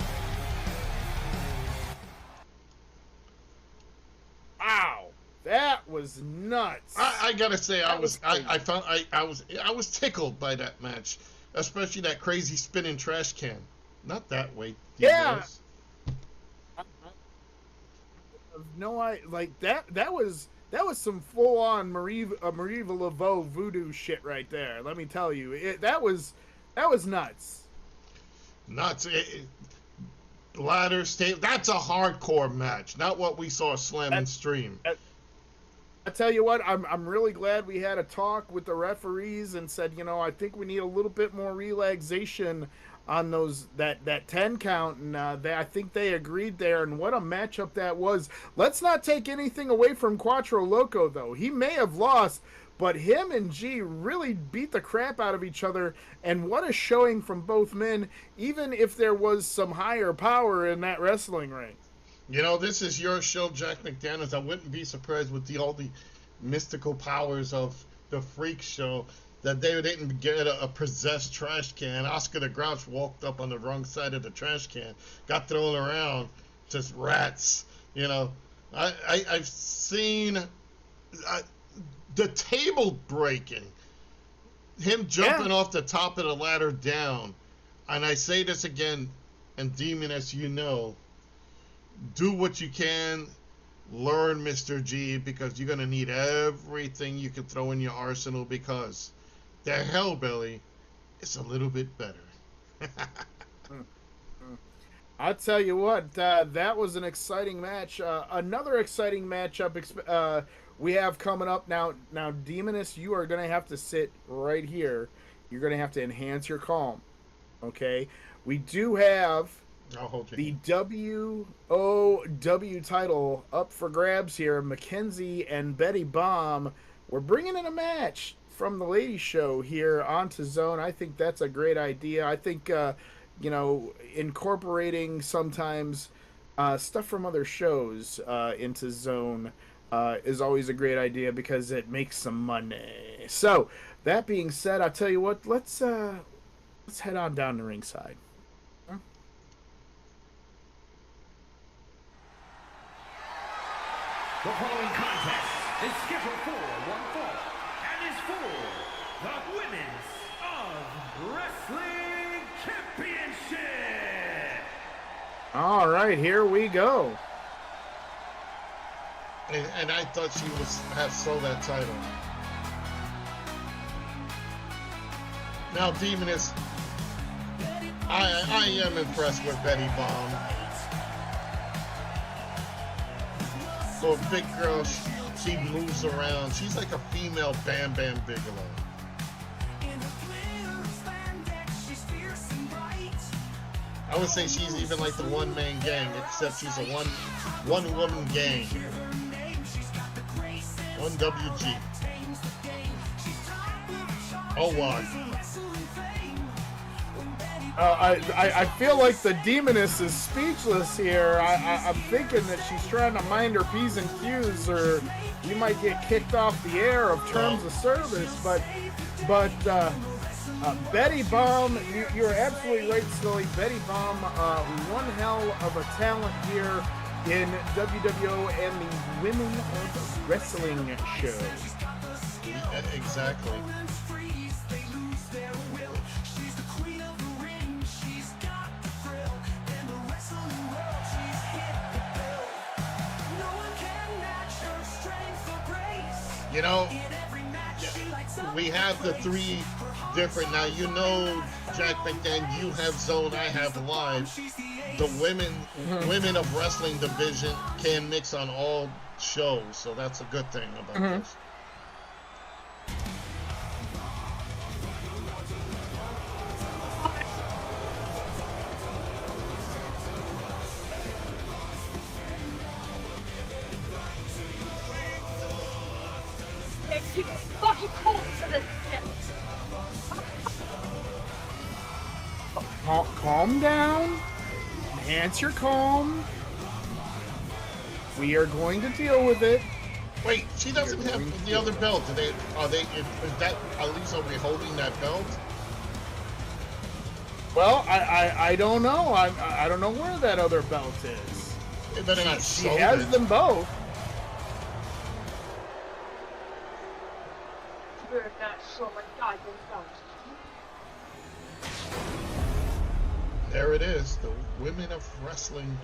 Speaker 5: Wow. That was nuts.
Speaker 3: I gotta say, I
Speaker 5: That
Speaker 3: was
Speaker 5: was
Speaker 3: I was tickled by that match, especially that crazy spinning trash can. Not that way.
Speaker 5: Yeah.
Speaker 3: Diaz.
Speaker 5: No, like that was some full on Marie Laveau voodoo shit right there. Let me tell you, that was nuts.
Speaker 3: Nuts. Ladder stay. That's a hardcore match, not what we saw Slam and Stream.
Speaker 5: I tell you what, I'm really glad we had a talk with the referees and said, you know, I think we need a little bit more relaxation on those that 10 count, and I think they agreed there. And what a matchup that was. Let's not take anything away from Quattro Loco though. He may have lost, but him and G really beat the crap out of each other. And what a showing from both men, even if there was some higher power in that wrestling ring.
Speaker 3: You know, this is your show, Jack McDaniels. I wouldn't be surprised with all the mystical powers of the Freak Show that they didn't get a possessed trash can. Oscar the Grouch walked up on the wrong side of the trash can, got thrown around, just rats. You know, I've seen the table breaking, him jumping off the top of the ladder down. And I say this again, and Demon, as you know, do what you can, learn, Mr. G, because you're going to need everything you can throw in your arsenal, because the Hellbelly is a little bit better.
Speaker 5: I'll tell you what, that was an exciting match. Another exciting matchup we have coming up now. Now, Demoness, you are going to have to sit right here. You're going to have to enhance your calm. Okay? We do have
Speaker 3: I'll hold you.
Speaker 5: the WOW title up for grabs here. Mackenzie and Betty Baum. We're bringing in a match from the ladies show here onto Zone. I think that's a great idea. I think, you know, incorporating sometimes stuff from other shows into Zone is always a great idea because it makes some money. So, that being said, I'll tell you what, let's head on down to ringside.
Speaker 2: The following contest is scheduled for one fall and is for the Women's of Wrestling Championship.
Speaker 5: All right, here we go.
Speaker 3: And I thought she have sold that title. Now, Demoness, I am impressed with Betty Baum. For a big girl, she moves around. She's like a female Bam Bam Bigelow. I would say she's even like the one-man gang, except she's a one-woman gang. One WG. Oh, one.
Speaker 5: I feel like the Demoness is speechless here. I'm thinking that she's trying to mind her P's and Q's, or you might get kicked off the air of terms of service. But Betty Baum, you're absolutely right, Scully. Betty Baum, one hell of a talent here in WWO and the Women of Wrestling show.
Speaker 3: Exactly. You know, we have the three different. Now, you know, Jack McDan, you have Zone, I have Live. The women of wrestling division can mix on all shows, so that's a good thing about this.
Speaker 4: It's too fucking cold for this shit.
Speaker 5: Calm down. Enhance your calm. We are going to deal with it.
Speaker 3: Wait, she doesn't have the other belt. Is that Aliso holding that belt?
Speaker 5: Well, I don't know. I don't know where that other belt is.
Speaker 3: It better not
Speaker 5: She
Speaker 3: show
Speaker 5: has
Speaker 3: it.
Speaker 5: them both.
Speaker 4: You're not sure my goddamn belt.
Speaker 3: There it is, the Women of Wrestling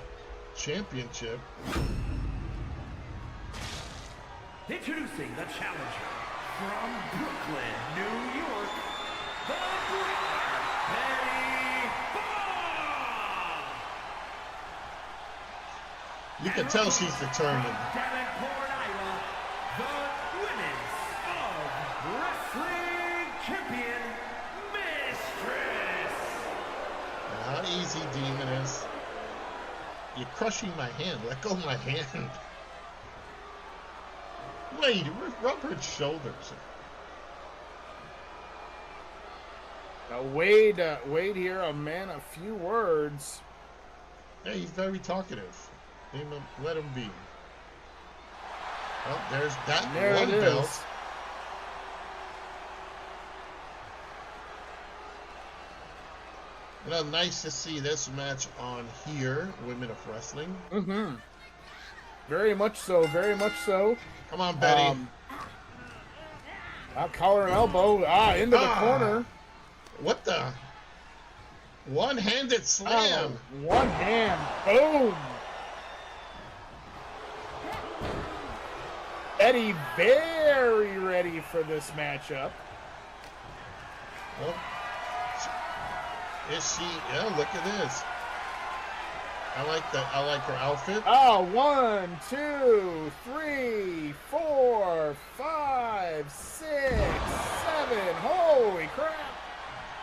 Speaker 3: Championship.
Speaker 2: Introducing the challenger from Brooklyn, New York, the Brooklyn Betty Bomb!
Speaker 3: You can tell she's determined.
Speaker 2: Davenport, Iowa, the Women's of Wrestling Champion, Mistress!
Speaker 3: Not easy, Demoness. You're crushing my hand. Let go of my hand. Wait, rub her shoulders.
Speaker 5: Now Wade here, a man of few words.
Speaker 3: Hey, he's very talkative. Let him be. Well, there's that
Speaker 5: There
Speaker 3: one
Speaker 5: it
Speaker 3: belt.
Speaker 5: is.
Speaker 3: You know, nice to see this match on here, Women of Wrestling.
Speaker 5: Mm-hmm. Very much so, very much so.
Speaker 3: Come on, Betty.
Speaker 5: Collar and elbow. Into the corner.
Speaker 3: What the? One-handed slam.
Speaker 5: One hand. Boom. Eddie very ready for this matchup.
Speaker 3: Well, is she? Yeah, look at this. I like her outfit.
Speaker 5: 1, 2, 3, 4, 5, 6, 7. Holy crap.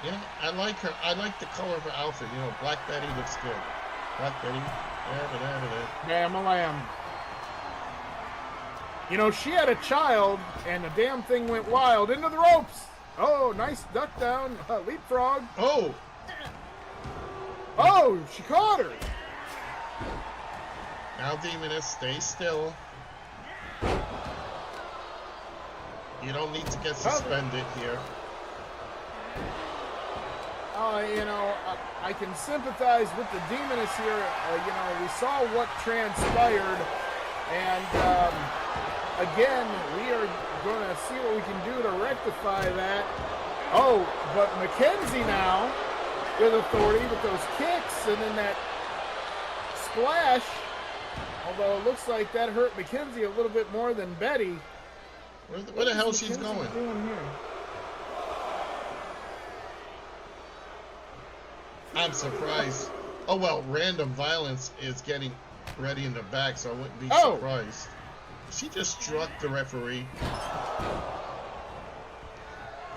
Speaker 3: Yeah, I like her. I like the color of her outfit. You know, Black Betty looks good. Black Betty.
Speaker 5: Damn a lamb. You know, she had a child, and the damn thing went wild into the ropes. Oh, nice duck down, leapfrog.
Speaker 3: Oh,
Speaker 5: She caught her.
Speaker 3: now Demoness, stay still. You don't need to get suspended here.
Speaker 5: You know, I can sympathize with the Demoness here. You know, we saw what transpired, and again, we are going to see what we can do to rectify that. Oh, but Mackenzie now with authority with those kicks, and then that splash. Although it looks like that hurt Mackenzie a little bit more than Betty.
Speaker 3: Where the hell she's going?
Speaker 5: Doing here?
Speaker 3: I'm surprised. Oh well, Random Violence is getting ready in the back, so I wouldn't be surprised. She just struck the referee.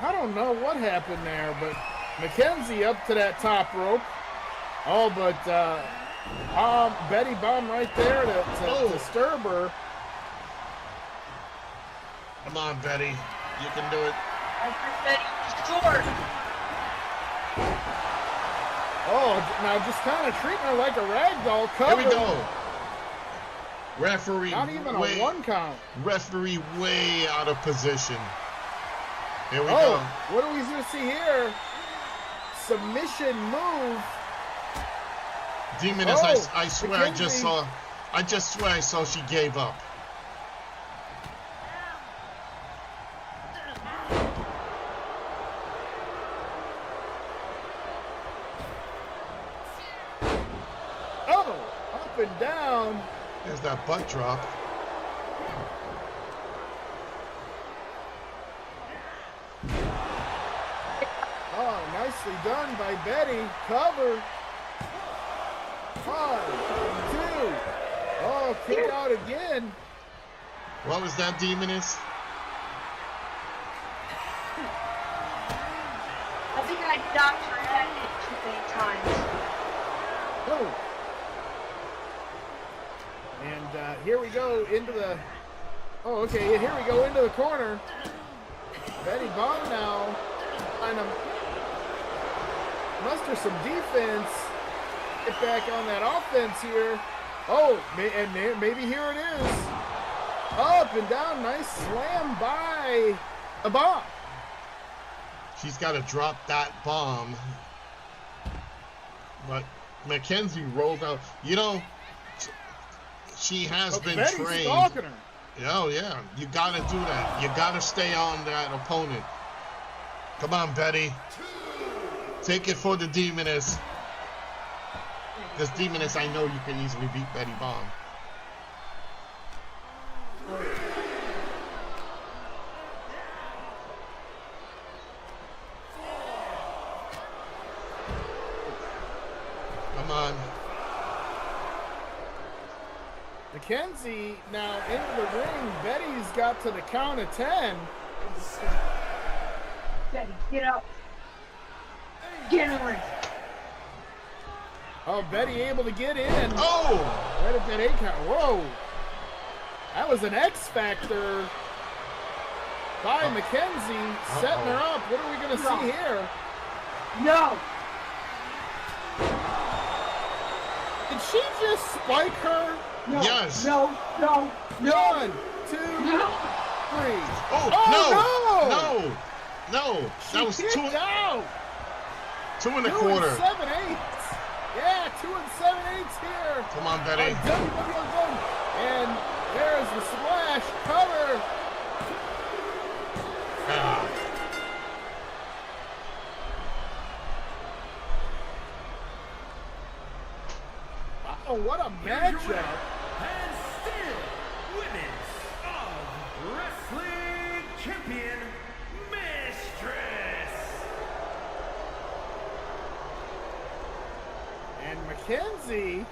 Speaker 5: I don't know what happened there, but Mackenzie up to that top rope. Oh, but Betty Bomb right there to disturb her.
Speaker 3: Come on, Betty. You can do it.
Speaker 4: Betty short.
Speaker 5: Oh, now just kind of treating her like a ragdoll cover.
Speaker 3: Here we go. Referee.
Speaker 5: Not even a one count.
Speaker 3: Referee way out of position. Here we
Speaker 5: go.
Speaker 3: go.
Speaker 5: What do we see here? Submission move.
Speaker 3: Demoness, I swear I just swear I saw she gave up.
Speaker 5: Up and down.
Speaker 3: There's that butt drop.
Speaker 5: Nicely done by Betty. Cover. 1, 2. Oh, kick out again.
Speaker 3: What was that, Demoness?
Speaker 4: I think I knocked her head in too many times.
Speaker 5: Oh. And here we go into the... Oh, okay, here we go into the corner. Betty Bomb now. Trying to muster some defense. Get back on that offense here. Oh, and maybe here it is. Up and down. Nice slam by the Bomb.
Speaker 3: She's got to drop that bomb. But Mackenzie rolled out. You know, she has been
Speaker 5: Betty's
Speaker 3: trained.
Speaker 5: stalking her.
Speaker 3: Oh, yeah. You got to do that. You got to stay on that opponent. Come on, Betty. Take it for the Demoness. Because Demoness, I know you can easily beat Betty Bomb. Come on.
Speaker 5: Mackenzie now into the ring. Betty's got to the count of 10.
Speaker 4: Betty, get up. Get in the ring.
Speaker 5: Oh, Betty able to get in.
Speaker 3: Oh!
Speaker 5: Right at that 8 count. Whoa. That was an X Factor by Mackenzie, setting her up. What are we going to see here?
Speaker 4: No.
Speaker 5: Did she just spike her?
Speaker 4: No.
Speaker 3: Yes.
Speaker 4: No.
Speaker 5: 1, 2, 3.
Speaker 3: Oh,
Speaker 5: no!
Speaker 3: No! That was
Speaker 5: She kicked out.
Speaker 3: 2 and a
Speaker 5: 2
Speaker 3: quarter.
Speaker 5: 7/8. Yeah, 2 7/8 here.
Speaker 3: Come on, Betty.
Speaker 5: WWO Zone. And there's the splash cover.
Speaker 3: Ah.
Speaker 5: Oh, what a matchup.
Speaker 2: And still, Women's of Wrestling Champion, Mistress.
Speaker 5: And Mackenzie.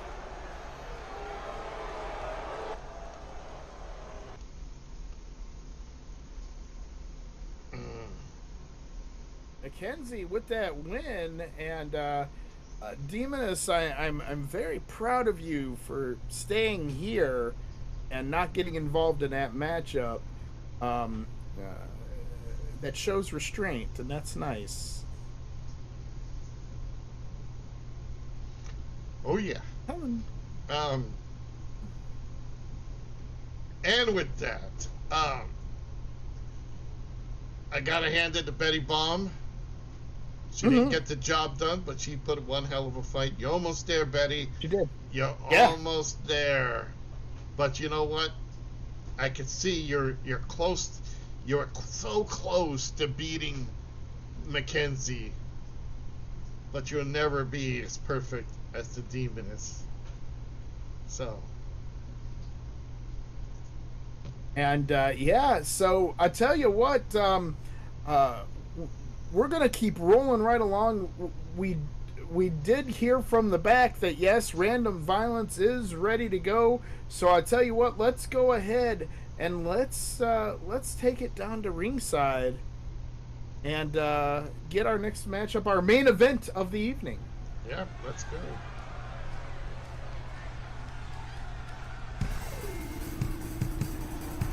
Speaker 5: Mackenzie with that win, and Demoness, I'm very proud of you for staying here and not getting involved in that matchup. That shows restraint, and that's nice.
Speaker 3: Oh, yeah. And with that, I gotta hand it to Betty Bomb. She didn't get the job done, but she put one hell of a fight. You're almost there, Betty.
Speaker 5: She did.
Speaker 3: You're
Speaker 5: Yeah.
Speaker 3: almost there. But you know what? I can see you're close. You're so close to beating Mackenzie. But you'll never be as perfect as the Demoness. So.
Speaker 5: And yeah, so I tell you what, we're gonna keep rolling right along. We did hear from the back that yes, Random Violence is ready to go. So I tell you what, let's go ahead and let's take it down to ringside and get our next matchup, our main event of the evening.
Speaker 3: Yeah, let's go.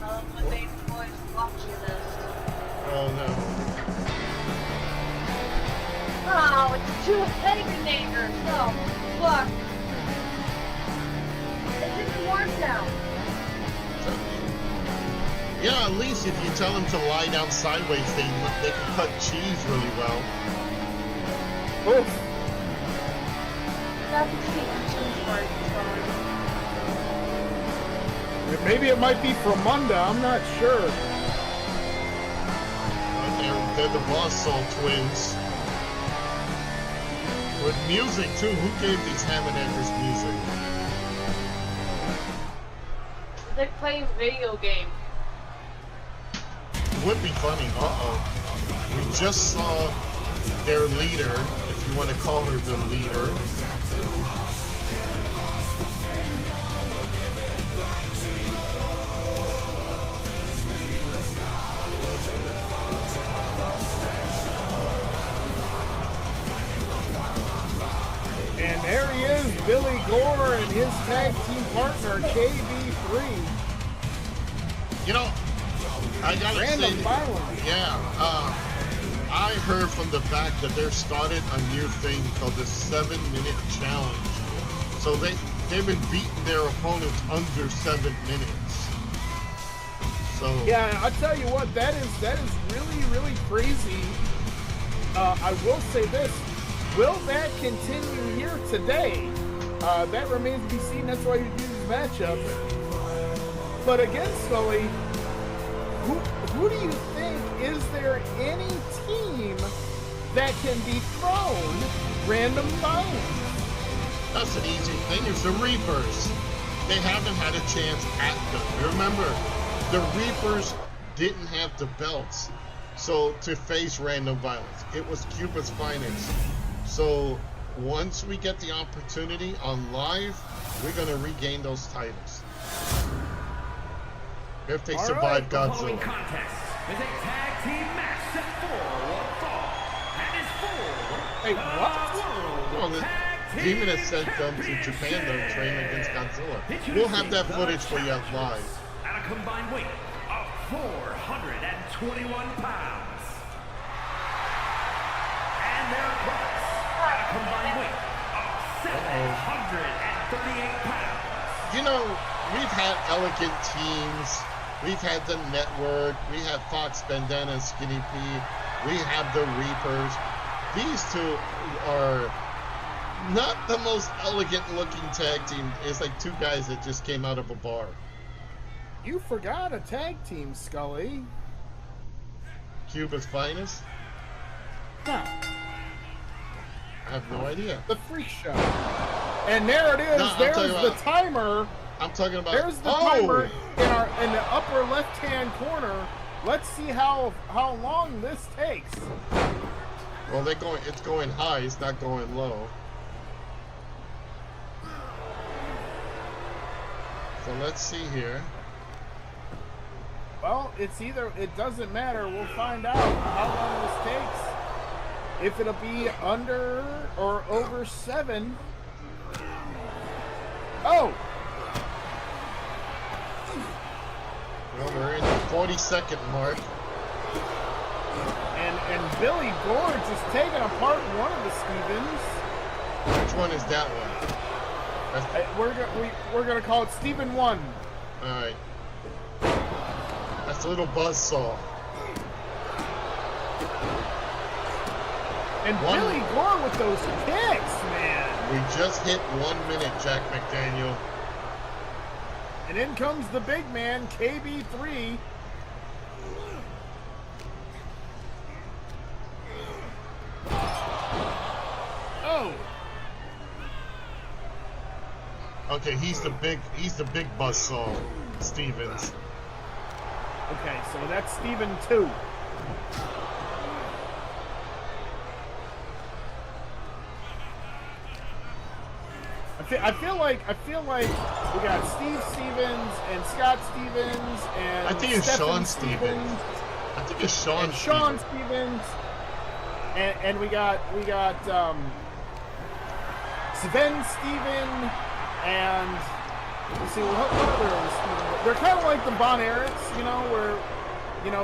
Speaker 4: My baby boy's watching this.
Speaker 3: Oh no.
Speaker 4: Oh, it's 2 Eliminators. Oh, fuck. It didn't work now.
Speaker 3: Yeah, at least if you tell them to lie down sideways, they can cut cheese really well.
Speaker 5: Oof.
Speaker 4: That's the cheese part.
Speaker 5: Maybe it might be from Munda, I'm not sure.
Speaker 3: They're the Russell twins. With music too. Who gave these Hammond-Enders music?
Speaker 4: They're playing video game.
Speaker 3: Would be funny. We just saw their leader, if you want to call her the leader.
Speaker 5: And there he is, Billy Gore and his tag team partner, KB3.
Speaker 3: You know, I gotta
Speaker 5: Random
Speaker 3: say,
Speaker 5: violence.
Speaker 3: yeah, I heard from the back that they're started a new thing called the 7-minute challenge. So they've been beating their opponents under 7 minutes. So
Speaker 5: Yeah, I tell you what, that is really, really crazy. I will say this. Will that continue here today? That remains to be seen. That's why you do these matchups. But again, Scully, who do you think, is there any team that can dethrone Random Violence?
Speaker 3: that's an easy thing. It's the Reapers. They haven't had a chance at them. Remember, the Reapers didn't have the belts, so to face Random Violence, it was Cuba's finest. So once we get the opportunity on live, we're gonna regain those titles. If they survive
Speaker 2: The following
Speaker 3: Godzilla.
Speaker 2: contest is a tag team match set for one fall and is for
Speaker 5: Hey,
Speaker 2: the
Speaker 5: what?
Speaker 3: Well,
Speaker 2: World
Speaker 3: the
Speaker 2: Tag Team
Speaker 3: Demon has sent them to Japan to train against Godzilla. We'll have that footage for you live.
Speaker 2: At a combined weight of 421 pounds. And their opponents at a combined weight of 738 pounds.
Speaker 3: You know, we've had elegant teams. We've had the Network. We have Fox Bandana and Skinny P. We have the Reapers. These two are not the most elegant looking tag team. It's like two guys that just came out of a bar.
Speaker 5: You forgot a tag team, Scully.
Speaker 3: Cuba's finest?
Speaker 5: Huh.
Speaker 3: I have no idea.
Speaker 5: The Freak Show. And there it is.
Speaker 3: No, I'm
Speaker 5: There's
Speaker 3: talking
Speaker 5: the
Speaker 3: about-
Speaker 5: timer.
Speaker 3: I'm talking about.
Speaker 5: There's the timer in the upper left-hand corner. Let's see how long this takes.
Speaker 3: Well, it's going high. It's not going low. So let's see here.
Speaker 5: Well, it doesn't matter. We'll find out how long this takes. If it'll be under or over 7. Oh!
Speaker 3: Well, we're in the 40-second mark.
Speaker 5: And Billy Gore just taking apart one of the Stevens.
Speaker 3: Which one is that one?
Speaker 5: We're gonna call it Steven 1.
Speaker 3: All right. That's a little buzzsaw.
Speaker 5: And Billy Gore with those kicks, man.
Speaker 3: We just hit 1 minute, Jack McDaniel.
Speaker 5: And in comes the big man, KB3. Oh.
Speaker 3: Okay, he's the big buzzsaw, Stevens.
Speaker 5: Okay, so that's Steven 2. I feel like we got Steve Stevens and Scott Stevens and
Speaker 3: I think it's
Speaker 5: Stephen
Speaker 3: Sean Stevens. I think it's Sean
Speaker 5: and Sean Stevens. And we got Sven Steven and let's see what other Steven. They're kind of like the Bon Erics, you know, where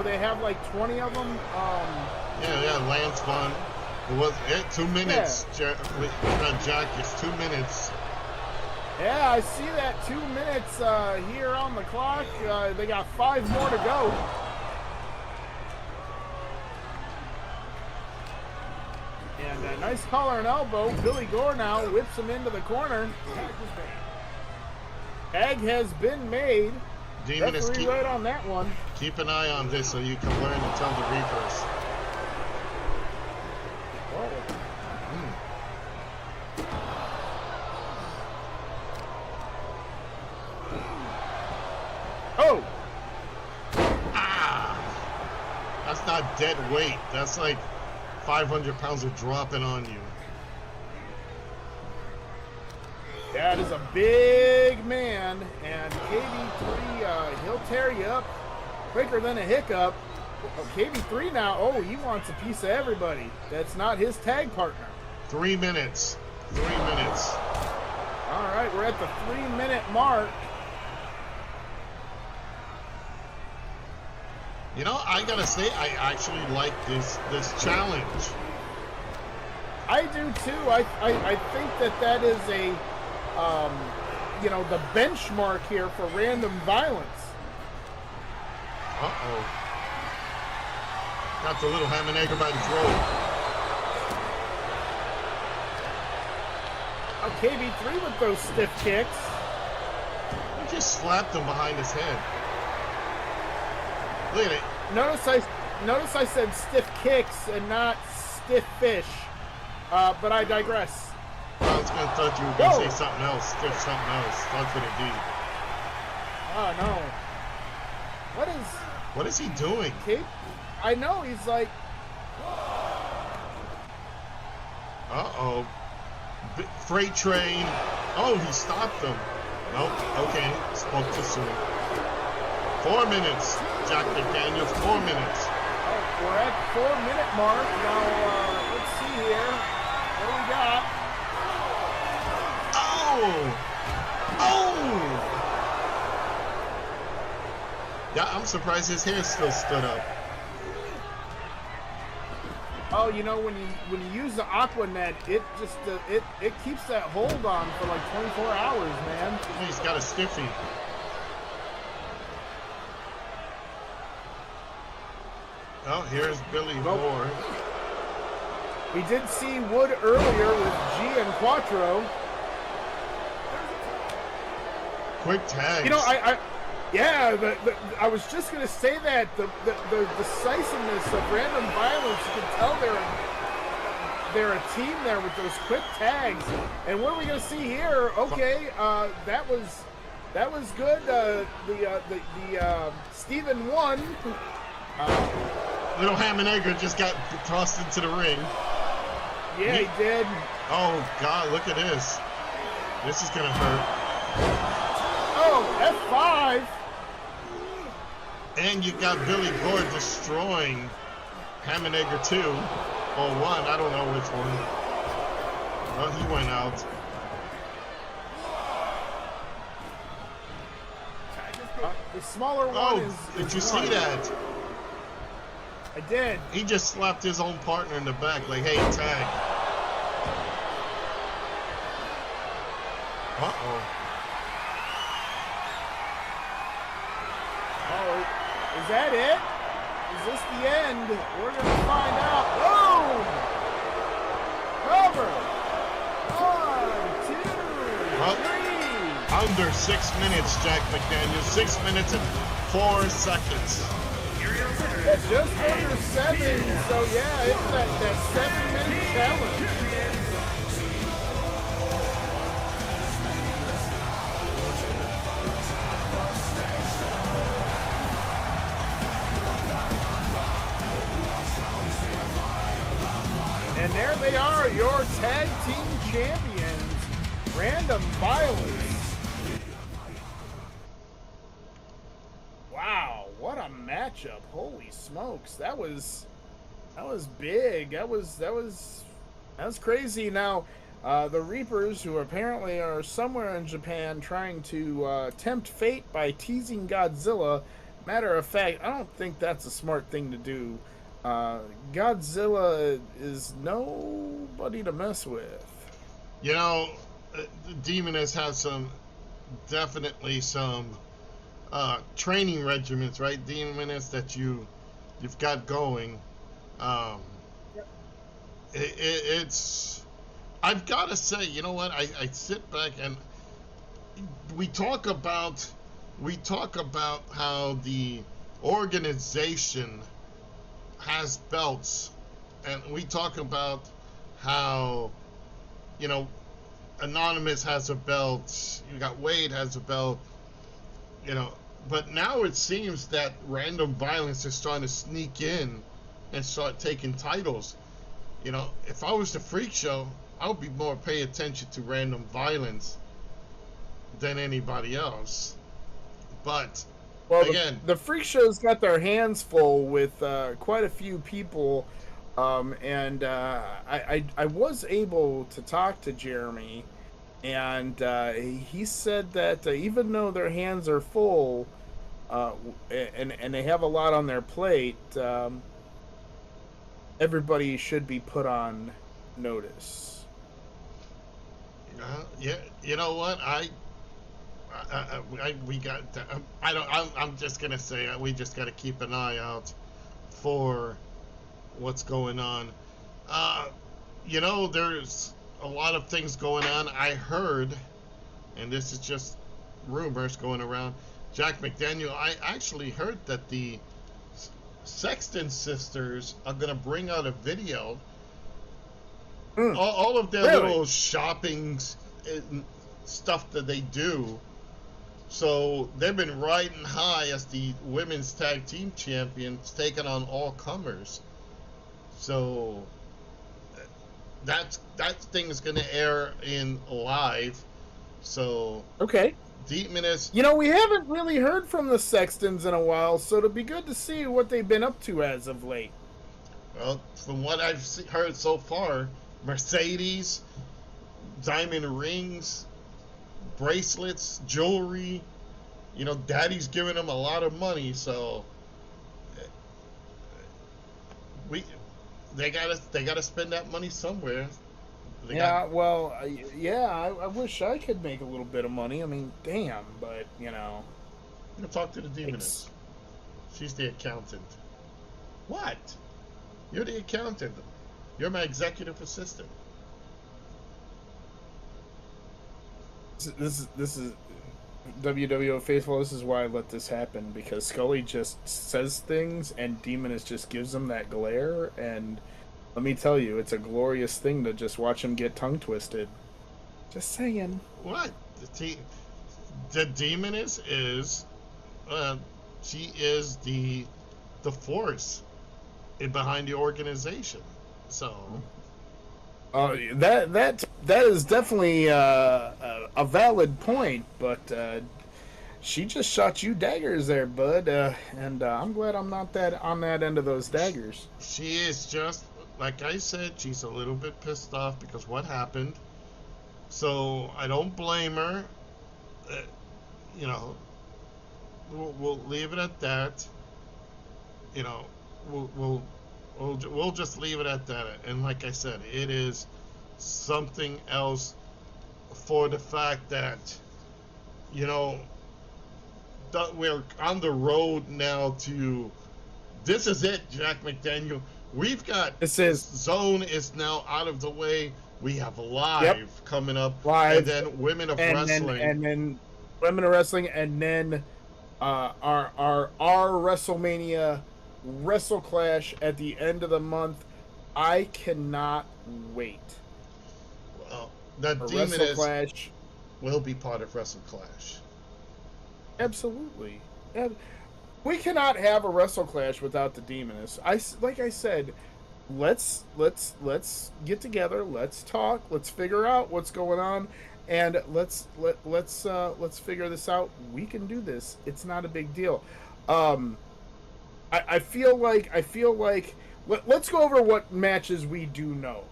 Speaker 5: they have like 20 of them.
Speaker 3: Yeah, Lance Von. It was 2 minutes.
Speaker 5: Yeah.
Speaker 3: Jack, it's 2 minutes.
Speaker 5: Yeah, I see that 2 minutes here on the clock. They got 5 more to go. And a nice collar and elbow. Billy Gore now whips him into the corner. Tag has been made.
Speaker 3: Demon is
Speaker 5: Referee right on that one.
Speaker 3: keep an eye on this so you can learn to tell the Reapers.
Speaker 5: Oh!
Speaker 3: Ah! That's not dead weight. That's like 500 pounds are dropping on you.
Speaker 5: That is a big man, and KB3, he'll tear you up quicker than a hiccup. Oh, KB3 now, oh, he wants a piece of everybody. That's not his tag partner.
Speaker 3: 3 minutes. 3 minutes.
Speaker 5: All right, we're at the 3-minute mark.
Speaker 3: You know, I gotta say, I actually like this challenge.
Speaker 5: I do too. I think that is a, you know, the benchmark here for random violence.
Speaker 3: Uh-oh. Got the little ham and egg by the throat.
Speaker 5: Oh, KB3 with those stiff kicks.
Speaker 3: He just slapped him behind his head. Look at it.
Speaker 5: Notice I said stiff kicks and not stiff fish. But I digress.
Speaker 3: I was gonna thought you were gonna say something else. Stiff something else. That's what it be.
Speaker 5: Oh no.
Speaker 3: What is he doing?
Speaker 5: Kate? I know, he's like...
Speaker 3: Uh-oh. Freight train. Oh, he stopped them. Nope. Okay. Spoke too soon. 4 minutes. Jack McDaniels, 4 minutes.
Speaker 5: Oh, we're at 4-minute mark. Now, let's see here. What do we got?
Speaker 3: Oh! Oh! Yeah, I'm surprised his hair still stood up.
Speaker 5: Oh, you know, when you use the Aqua Net, it just it keeps that hold on for like 24 hours, man.
Speaker 3: He's got a stiffy. Oh, here's Billy Moore.
Speaker 5: We did see Wood earlier with G and Quattro.
Speaker 3: Quick tags.
Speaker 5: You know, I was just gonna say that the decisiveness of random violence, you can tell they're a team there with those quick tags. And what are we gonna see here? Okay, that was good. The Steven won.
Speaker 3: Little Ham and Egger just got tossed into the ring.
Speaker 5: Yeah, he did.
Speaker 3: Oh God, look at this. This is gonna hurt.
Speaker 5: Oh, F5.
Speaker 3: And you got Billy Gore destroying Ham and Egger 2. Or 1, I don't know which one. Well, he went out.
Speaker 5: The smaller one is
Speaker 3: did you see that?
Speaker 5: I did.
Speaker 3: He just slapped his own partner in the back like, hey, tag. Uh-oh.
Speaker 5: Oh, is that it? Is this the end? We're going to find out. Boom! Cover. 1, 2, 3.
Speaker 3: Under 6 minutes, Jack McDaniels. 6 minutes and 4 seconds.
Speaker 5: It's just under 7, so yeah, it's that 7-minute challenge. And there they are, your tag team champions, Random Violence. Wow, what a matchup! Holy smokes, that was big. That was crazy. Now, the Reapers, who apparently are somewhere in Japan, trying to tempt fate by teasing Godzilla. Matter of fact, I don't think that's a smart thing to do. Godzilla is nobody to mess with.
Speaker 3: You know, Demoness has definitely some training regimens, right? Demoness that you've got going. It's I've got to say, you know what? I sit back and we talk about how the organization has belts, and we talk about how, you know, Anonymous has a belt, you got Wade has a belt, you know, but now it seems that Random Violence is starting to sneak in and start taking titles. You know, if I was the Freak Show, I would be more pay attention to random violence than anybody else. But
Speaker 5: Well,
Speaker 3: again,
Speaker 5: the Freak Show's got their hands full with quite a few people, and I was able to talk to Jeremy, and he said that even though their hands are full, and they have a lot on their plate, everybody should be put on notice.
Speaker 3: yeah, you know what? We got. I don't. I'm just gonna say we just got to keep an eye out for what's going on. You know, there's a lot of things going on. I heard, and this is just rumors going around. Jack McDaniel. I actually heard that the Sexton sisters are gonna bring out a video. All of their
Speaker 5: Really?
Speaker 3: little shopping stuff that they do. So they've been riding high as the women's tag team champions, taking on all comers. So that thing is going to air in live. So
Speaker 5: Okay.
Speaker 3: Deepness,
Speaker 5: You know, we haven't really heard from the Sextons in a while, so it'll be good to see what they've been up to as of late.
Speaker 3: well, from what I've heard so far, Mercedes, diamond rings, bracelets, jewelry. You know, Daddy's giving them a lot of money, so they gotta spend that money somewhere.
Speaker 5: I wish I could make a little bit of money. I mean, damn, but you know.
Speaker 3: I'm gonna talk to the demoness. She's the accountant. What? You're the accountant. You're my executive assistant.
Speaker 5: This is WWO faithful. This is why I let this happen, because Scully just says things and Demoness just gives him that glare, and let me tell you, it's a glorious thing to just watch him get tongue twisted. Just saying.
Speaker 3: What? The demoness is, she is the force behind the organization. So.
Speaker 5: That is definitely a valid point, but she just shot you daggers there, bud, and I'm glad I'm not on that end of those daggers.
Speaker 3: She is just, like I said, she's a little bit pissed off because what happened. So I don't blame her. You know, we'll leave it at that. You know, we'll just leave it at that. And like I said, it is something else for the fact that, you know, that we're on the road now to, this is it, Jack McDaniel. We've got, Zone is now out of the way. We have Live coming up.
Speaker 5: Live.
Speaker 3: And then Women of Wrestling.
Speaker 5: And then Women of Wrestling, and then our WrestleMania Wrestle Clash at the end of the month. I cannot wait.
Speaker 3: Well, that
Speaker 5: Wrestle Clash
Speaker 3: will be part of Wrestle Clash.
Speaker 5: Absolutely. We cannot have a Wrestle Clash without the Demoness. Like I said, let's get together, let's talk, let's figure out what's going on, and let's figure this out. We can do this. It's not a big deal. I feel like let's go over what matches we do know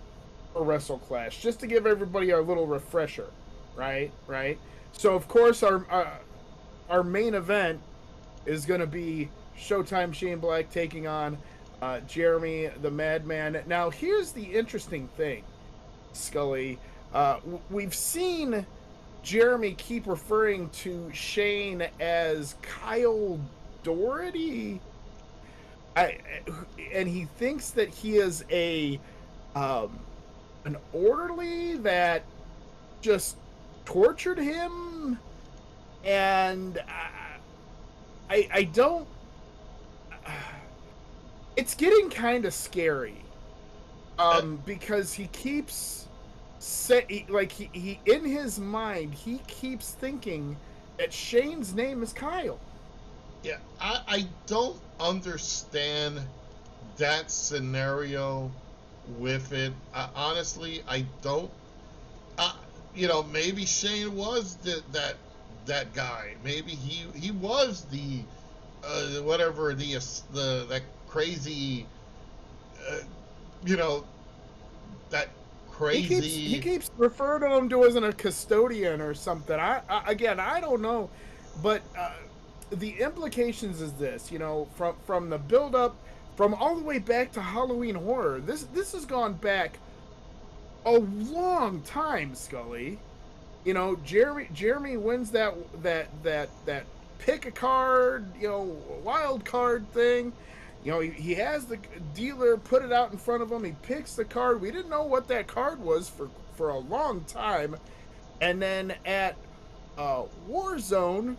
Speaker 5: for Wrestle Clash, just to give everybody our little refresher, right? So of course our main event is going to be Showtime Shane Black taking on Jeremy the Madman. Now here's the interesting thing, Scully. We've seen Jeremy keep referring to Shane as Kyle Doherty. And he thinks that he is an orderly that just tortured him, and I don't. It's getting kind of scary, because he keeps he in his mind he keeps thinking that Shane's name is Kyle.
Speaker 3: Yeah, I don't understand that scenario with it. Honestly, I don't. Maybe Shane was that guy. Maybe he was the whatever the that crazy uh, you know that
Speaker 5: He
Speaker 3: crazy.
Speaker 5: keeps referring to him to as a custodian or something. Again, I don't know, but the implications is this. From the build up, from all the way back to Halloween Horror. This has gone back a long time, Scully. Jeremy wins that pick a card, wild card thing. He has the dealer put it out in front of him. He picks the card. We didn't know what that card was for a long time. And then at Warzone,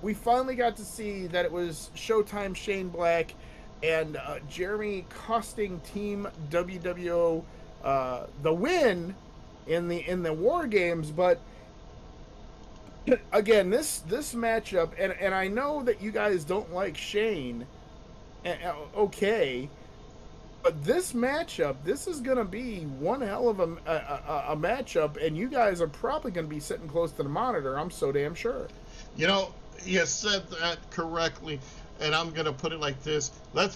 Speaker 5: we finally got to see that it was Showtime Shane Black and Jeremy costing Team WWO the win in the War Games. But again, this matchup, and I know that you guys don't like Shane. Okay, but this matchup, this is going to be one hell of a matchup, and you guys are probably going to be sitting close to the monitor. I'm so damn sure.
Speaker 3: You said that correctly, and I'm gonna put it like this. Why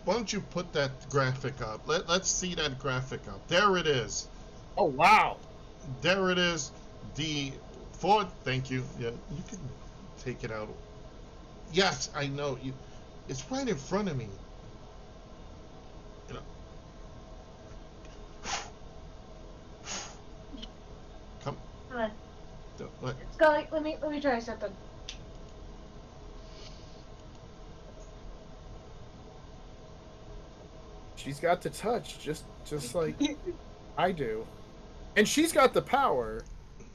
Speaker 3: don't you put that graphic up? Let's see that graphic up. There it is.
Speaker 5: Oh wow!
Speaker 3: There it is. The Ford. Thank you. Yeah, you can take it out. Yes, I know you. It's right in front of me. You know. Come.
Speaker 4: Come on.
Speaker 3: What?
Speaker 4: Scully, let me try something.
Speaker 5: She's got the touch, just like I do, and she's got the power.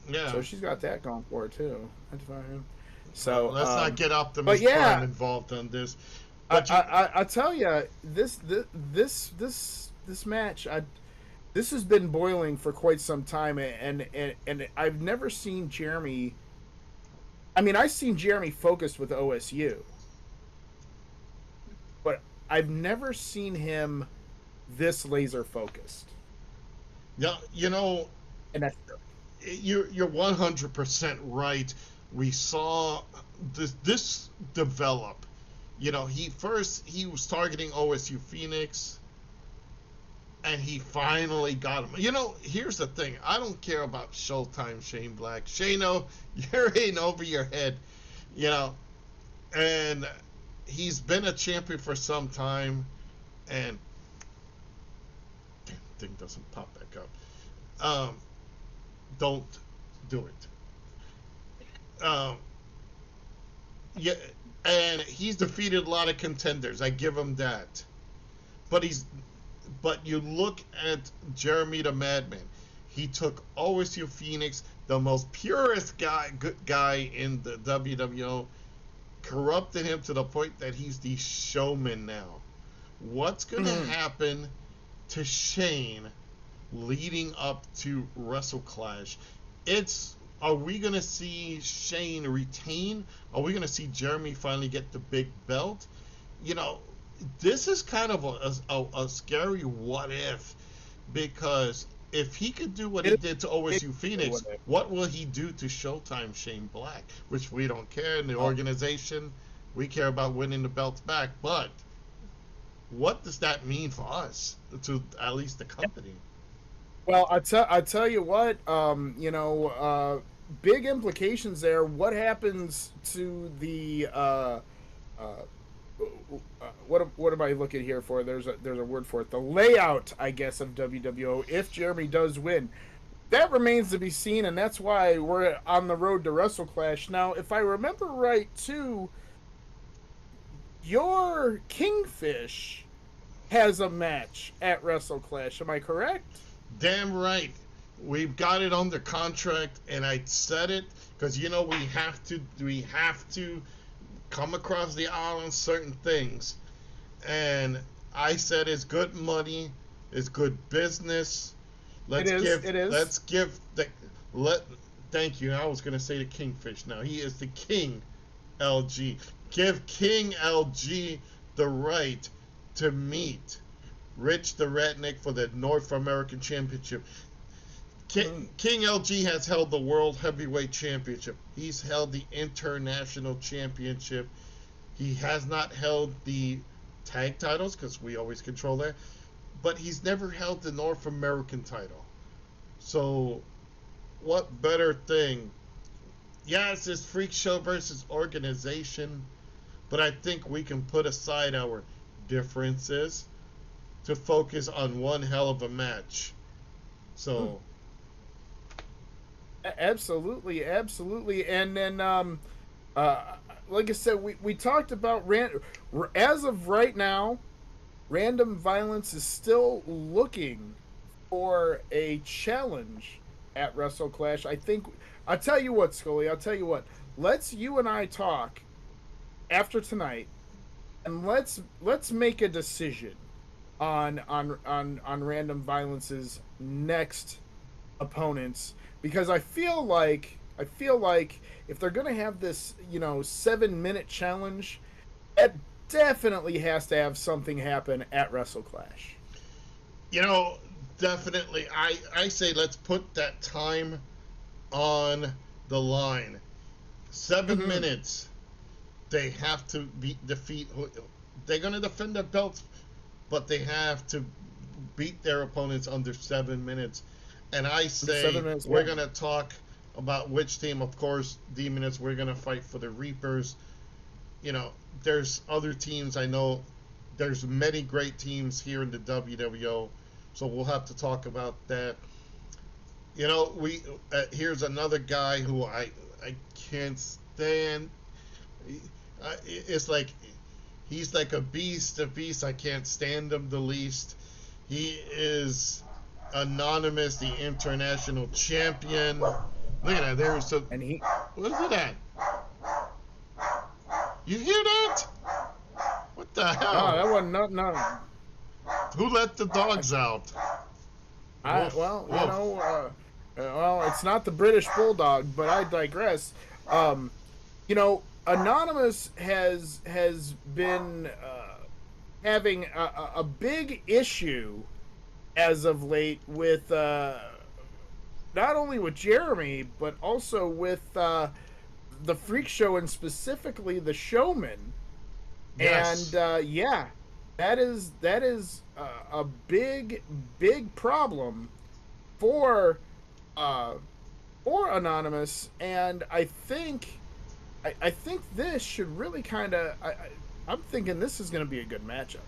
Speaker 3: Yeah.
Speaker 5: So she's got that going for her too. That's fine. So
Speaker 3: let's not get Optimus
Speaker 5: but yeah,
Speaker 3: Prime involved on this.
Speaker 5: But I tell you, this match, this has been boiling for quite some time, and I've never seen Jeremy. I mean, I've seen Jeremy focused with OSU, but I've never seen him this laser focused.
Speaker 3: Yeah,
Speaker 5: And that's true.
Speaker 3: you're 100% right. We saw this develop. He was targeting OSU Phoenix, and he finally got him. Here's the thing. I don't care about Showtime Shane Black. Shano, you're in over your head. And he's been a champion for some time, and damn thing doesn't pop back up. Don't do it. Yeah, and he's defeated a lot of contenders. I give him that. But you look at Jeremy the Madman. He took OSU Phoenix, the most purest good guy in the WWO, corrupted him to the point that he's the showman now. What's going to happen to Shane leading up to WrestleClash? Are we going to see Shane retain? Are we going to see Jeremy finally get the big belt? This is kind of a scary what if, because if he could do what he did to OSU Phoenix, what will he do to Showtime Shane Black? Which we don't care in the organization. We care about winning the belts back. But what does that mean for us, to at least the company?
Speaker 5: Well, I tell you what, big implications there. What happens to the what am I looking here for? There's a word for it. The layout, I guess, of WWO if Jeremy does win. That remains to be seen, and that's why we're on the road to WrestleClash. Now, if I remember right, too, your Kingfish has a match at WrestleClash. Am I correct?
Speaker 3: Damn right. We've got it under contract, and I said it because we have to come across the aisle on certain things, and I said it's good money, it's good business. It is. Thank you. I was gonna say the Kingfish. Now he is the King LG. Give King LG the right to meet Rich the Redneck for the North American Championship. King LG has held the World Heavyweight Championship. He's held the International Championship. He has not held the tag titles because we always control that. But he's never held the North American title. So, what better thing? Yes, it's Freak Show versus organization. But I think we can put aside our differences to focus on one hell of a match. So...
Speaker 5: Absolutely. And then, like I said, we talked about as of right now, Random Violence is still looking for a challenge at WrestleClash. I think I'll tell you what, Scully. I'll tell you what. Let's you and I talk after tonight, and let's make a decision on Random Violence's next opponents. Because I feel like if they're gonna have this, 7-minute challenge, it definitely has to have something happen at WrestleClash.
Speaker 3: Definitely. I say let's put that time on the line. 7 minutes. They have to defeat. They're gonna defend their belts, but they have to beat their opponents under 7 minutes. And I say we're going to talk about which team. Of course, Demoness, we're going to fight for the Reapers. There's other teams. I know there's many great teams here in the WWO. So we'll have to talk about that. Here's another guy who I can't stand. It's like he's like a beast. I can't stand him the least. He is Anonymous, the international champion. Look at that. There's a.
Speaker 5: And he.
Speaker 3: What is it at? You hear that? What the hell?
Speaker 5: Oh, that wasn't no.
Speaker 3: Who let the dogs out?
Speaker 5: Well, it's not the British Bulldog, but I digress. Anonymous has been having a big issue as of late with not only with Jeremy but also with the Freak Show and specifically the Showman.
Speaker 3: Yes.
Speaker 5: And that is a big problem for Anonymous, and I think this should really kind of I'm thinking this is going to be a good matchup.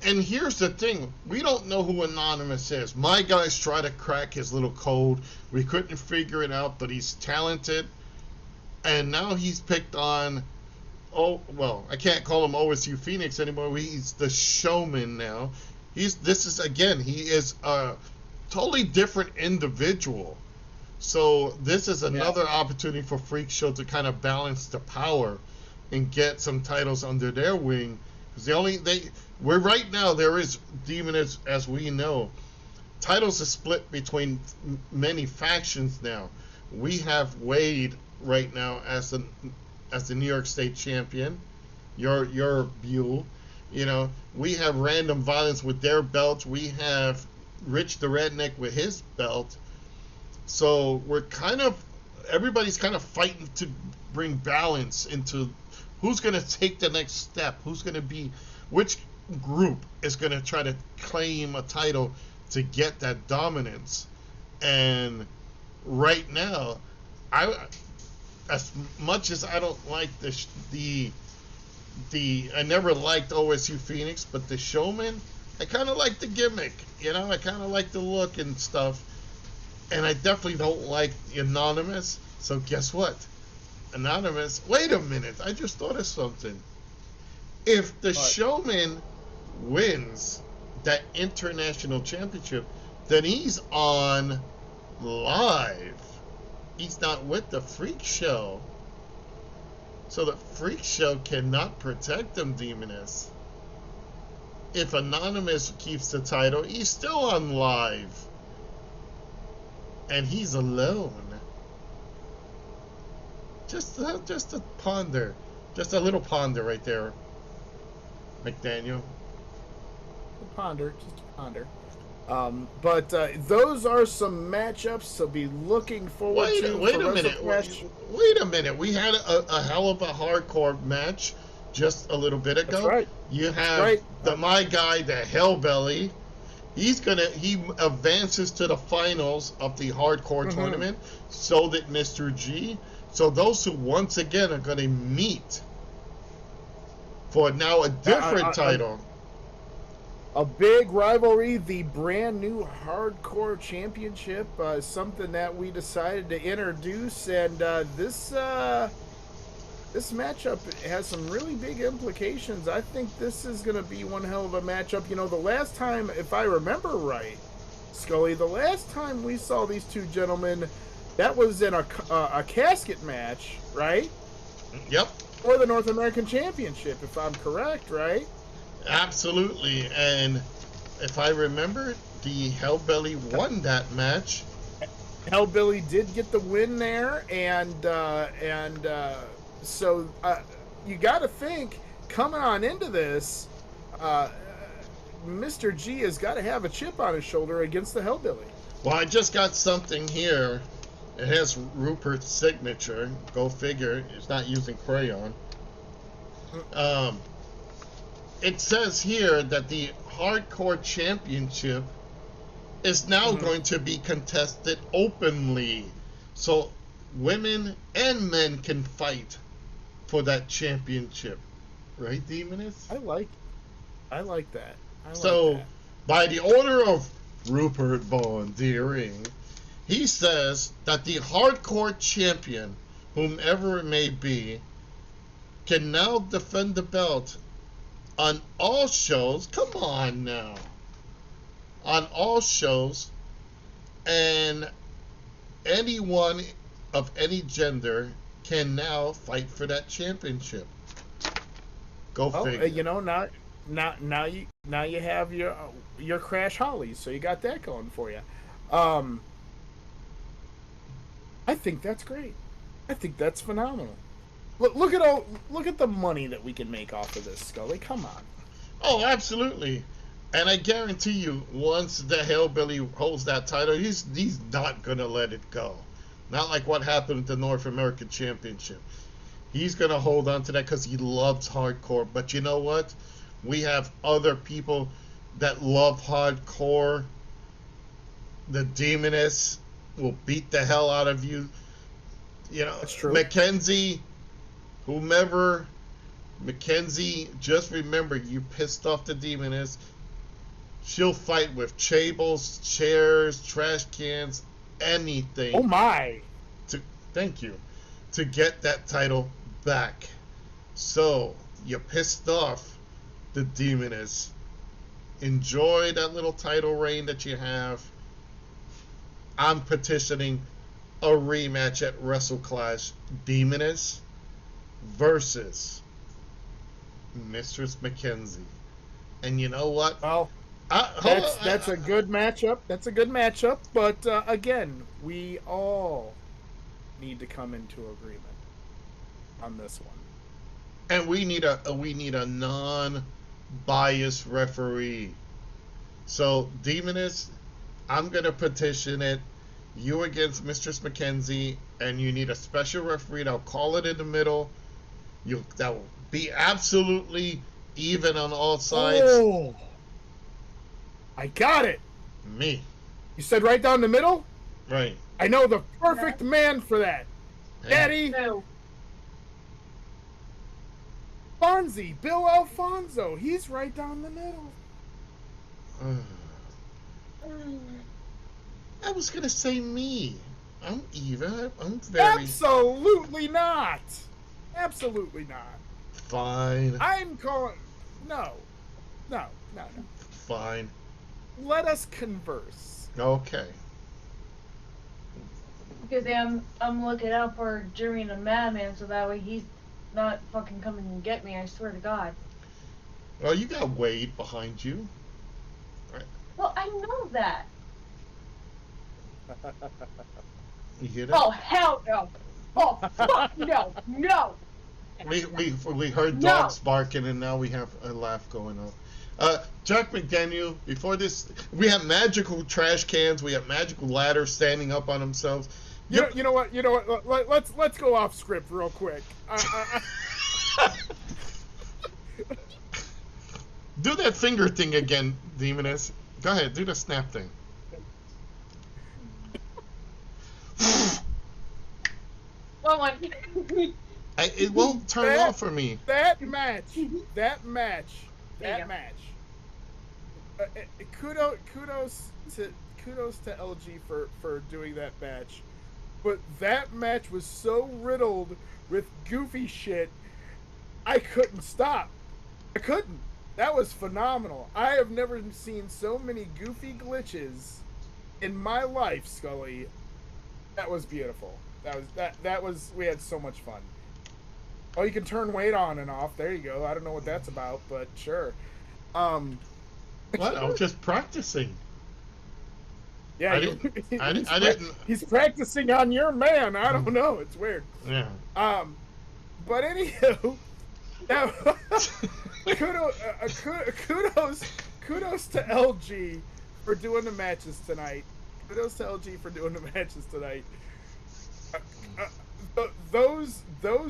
Speaker 3: And here's the thing. We don't know who Anonymous is. My guys try to crack his little code. We couldn't figure it out, but he's talented. And now he's picked on, I can't call him OSU Phoenix anymore. He's the Showman now. He is a totally different individual. So this is another opportunity for Freak Show to kind of balance the power and get some titles under their wing. We're right now, there is Demoness, as we know. Titles are split between many factions now. We have Wade right now as the New York State champion. Your Buell. We have Random Violence with their belts. We have Rich the Redneck with his belt. So everybody's kind of fighting to bring balance into who's going to take the next step, which group is going to try to claim a title to get that dominance. And right now, as much as I don't like I never liked OSU Phoenix, but the Showman, I kind of like the gimmick, I kind of like the look and stuff, and I definitely don't like Anonymous. So guess what? Anonymous, wait a minute, I just thought of something. If the Showman wins that international championship, then he's on live. He's not with the Freak Show. So the Freak Show cannot protect him, Demoness. If Anonymous keeps the title, he's still on live. And he's alone. Just a ponder. Just a little ponder right there, McDaniel.
Speaker 5: ponder. But those are some matchups to be looking forward to.
Speaker 3: Wait
Speaker 5: for
Speaker 3: a minute.
Speaker 5: WrestleClash.
Speaker 3: Wait a minute. We had a hell of a hardcore match just a little bit ago.
Speaker 5: That's right.
Speaker 3: You have
Speaker 5: right.
Speaker 3: my guy, the Hellbelly. He advances to the finals of the hardcore tournament. So did Mr. G. So those two once again are going to meet for now a different title.
Speaker 5: A big rivalry, the brand new Hardcore Championship, something that we decided to introduce, and this matchup has some really big implications. I think this is going to be one hell of a matchup. You know, the last time, if I remember right, Scully, the last time we saw these two gentlemen, that was in a casket match, right?
Speaker 3: Yep.
Speaker 5: For the North American Championship, if I'm correct, right?
Speaker 3: Absolutely, and if I remember, the Hellbelly won that match.
Speaker 5: Hellbilly did get the win there, and so you got to think coming on into this, Mr. G has got to have a chip on his shoulder against the Hellbilly.
Speaker 3: Well, I just got something here. It has Rupert's signature. Go figure. It's not using crayon. It says here that the Hardcore Championship is now going to be contested openly. So women and men can fight for that championship. Right, Demoness?
Speaker 5: I like that.
Speaker 3: So, by the order of Rupert Von Deering, he says that the Hardcore Champion, whomever it may be, can now defend the belt on all shows. Come on now. On all shows, and anyone of any gender can now fight for that championship. Go figure.
Speaker 5: You know, now you have your Crash Hollies, so you got that going for you. I think that's great. I think that's phenomenal. Look at the money that we can make off of this, Scully. Come on.
Speaker 3: Oh, absolutely. And I guarantee you, once the Hellbilly holds that title, he's not gonna let it go. Not like what happened with the North American Championship. He's gonna hold on to that because he loves hardcore. But you know what? We have other people that love hardcore. The Demoness will beat the hell out of you. You know,
Speaker 5: that's true.
Speaker 3: Mackenzie, whomever, Mackenzie, just remember, you pissed off the Demoness. She'll fight with tables, chairs, trash cans, anything.
Speaker 5: Oh my!
Speaker 3: Thank you. To get that title back. So, you pissed off the Demoness. Enjoy that little title reign that you have. I'm petitioning a rematch at WrestleClash. Demoness versus Mistress Mackenzie. And you know what?
Speaker 5: Well, that's a good matchup. That's a good matchup. But again, we all need to come into agreement on this one.
Speaker 3: And we need a non-biased referee. So, Demoness, I'm gonna petition it. You against Mistress Mackenzie, and you need a special referee. I'll call it in the middle. That will be absolutely even on all sides.
Speaker 5: Oh, I got it.
Speaker 3: Me.
Speaker 5: You said right down the middle?
Speaker 3: Right.
Speaker 5: I know the perfect man for that.
Speaker 3: Hey.
Speaker 5: Daddy.
Speaker 4: No.
Speaker 5: Fonzie, Bill Alfonso. He's right down the middle.
Speaker 3: I was gonna say me. I'm even. I'm very.
Speaker 5: Absolutely not. Absolutely not.
Speaker 3: Fine.
Speaker 5: I'm calling. No.
Speaker 3: Fine.
Speaker 5: Let us converse.
Speaker 3: Okay.
Speaker 4: Because I'm looking out for Jimmy the Madman, so that way he's not fucking coming and get me. I swear to God.
Speaker 3: Well, you got Wade behind you. Right.
Speaker 4: Well, I know that.
Speaker 3: You hear that?
Speaker 4: Oh hell no! Oh fuck no! No!
Speaker 3: We heard dogs barking, and now we have a laugh going on. Jack McDaniel, before this, we have magical trash cans. We have magical ladders standing up on themselves.
Speaker 5: You know what? Let's go off script real quick.
Speaker 3: Do that finger thing again, Demoness. Go ahead, do the snap thing. It won't turn off for me.
Speaker 5: That match. Kudos to LG for doing that match, but that match was so riddled with goofy shit, I couldn't stop. I couldn't. That was phenomenal. I have never seen so many goofy glitches in my life, Scully. That was beautiful. That was we had so much fun. Oh, you can turn weight on and off. There you go. I don't know what that's about, but sure.
Speaker 3: What? I'm just practicing.
Speaker 5: Yeah,
Speaker 3: I didn't.
Speaker 5: He's practicing on your man. I don't know. It's weird.
Speaker 3: Yeah.
Speaker 5: But anywho, kudos to LG for doing the matches tonight. Those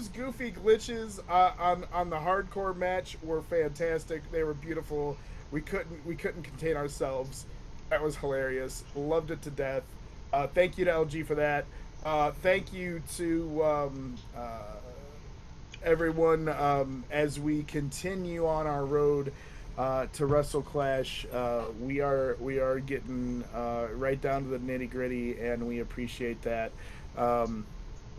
Speaker 5: goofy glitches on the hardcore match were fantastic. They were beautiful. We couldn't contain ourselves. That was hilarious. Loved it to death. Thank you to LG for that. Thank you to everyone as we continue on our road to Wrestle Clash. We are getting right down to the nitty gritty, and we appreciate that.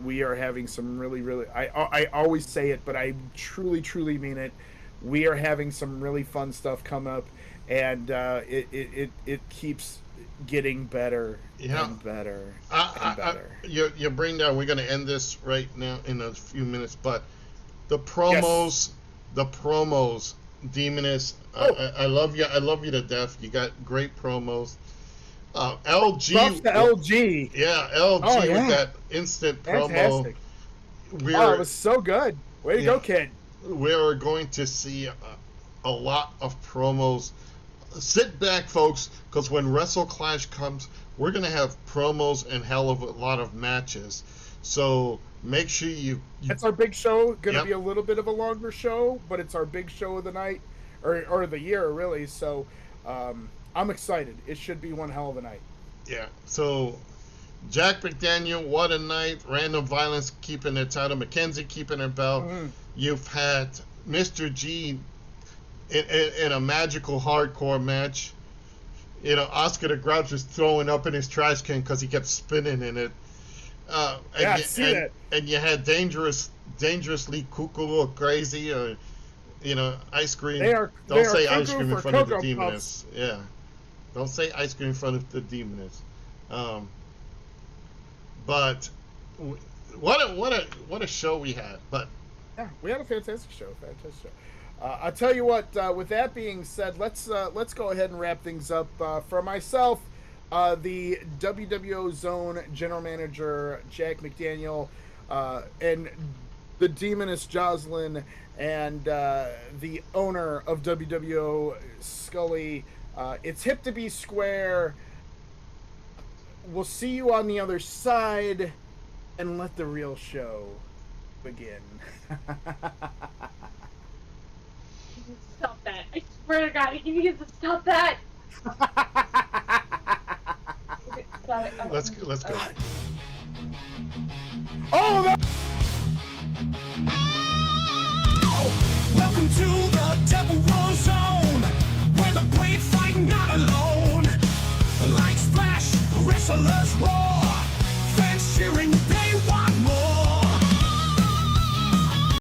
Speaker 5: We are having some really I always say it, but I truly mean it. We are having some really fun stuff come up, and it keeps getting better and better and better.
Speaker 3: You bring down. We're going to end this right now in a few minutes, but the promos, Demoness. I love you. I love you to death. You got great promos. LG.
Speaker 5: Props to LG.
Speaker 3: Yeah, LG with that instant
Speaker 5: Fantastic.
Speaker 3: promo.
Speaker 5: It was so good. Way to go, kid.
Speaker 3: We're going to see a lot of promos. Sit back, folks, because when Wrestle Clash comes, we're going to have promos and hell of a lot of matches. So make sure you
Speaker 5: it's our big show. Going to be a little bit of a longer show, but it's our big show of the night, or the year, really. So I'm excited. It should be one hell of a night.
Speaker 3: Yeah. So Jack McDaniel, what a night. Random Violence keeping their title. Mackenzie keeping her belt. Mm-hmm. You've had Mr. G in a magical hardcore match. You know, Oscar the Grouch was throwing up in his trash can because he kept spinning in it. And you had dangerously cuckoo or crazy, or ice cream. Don't say ice cream in front of the Demoness. Yeah, don't say ice cream in front of the Demoness. But what a show we had. But
Speaker 5: yeah, we had a fantastic show. I'll tell you what. With that being said, let's go ahead and wrap things up. For myself, the WWO Zone General Manager Jack McDaniel, and the Demoness Jocelyn, and the owner of WWO Scully. It's hip to be square. We'll see you on the other side, and let the real show begin.
Speaker 4: Stop that. I swear to God, you need to stop that. Okay, stop it. Oh,
Speaker 3: let's go.
Speaker 5: Oh,
Speaker 2: Welcome to the WWO Zone, where the great fight not alone. Like splash, wrestlers roar.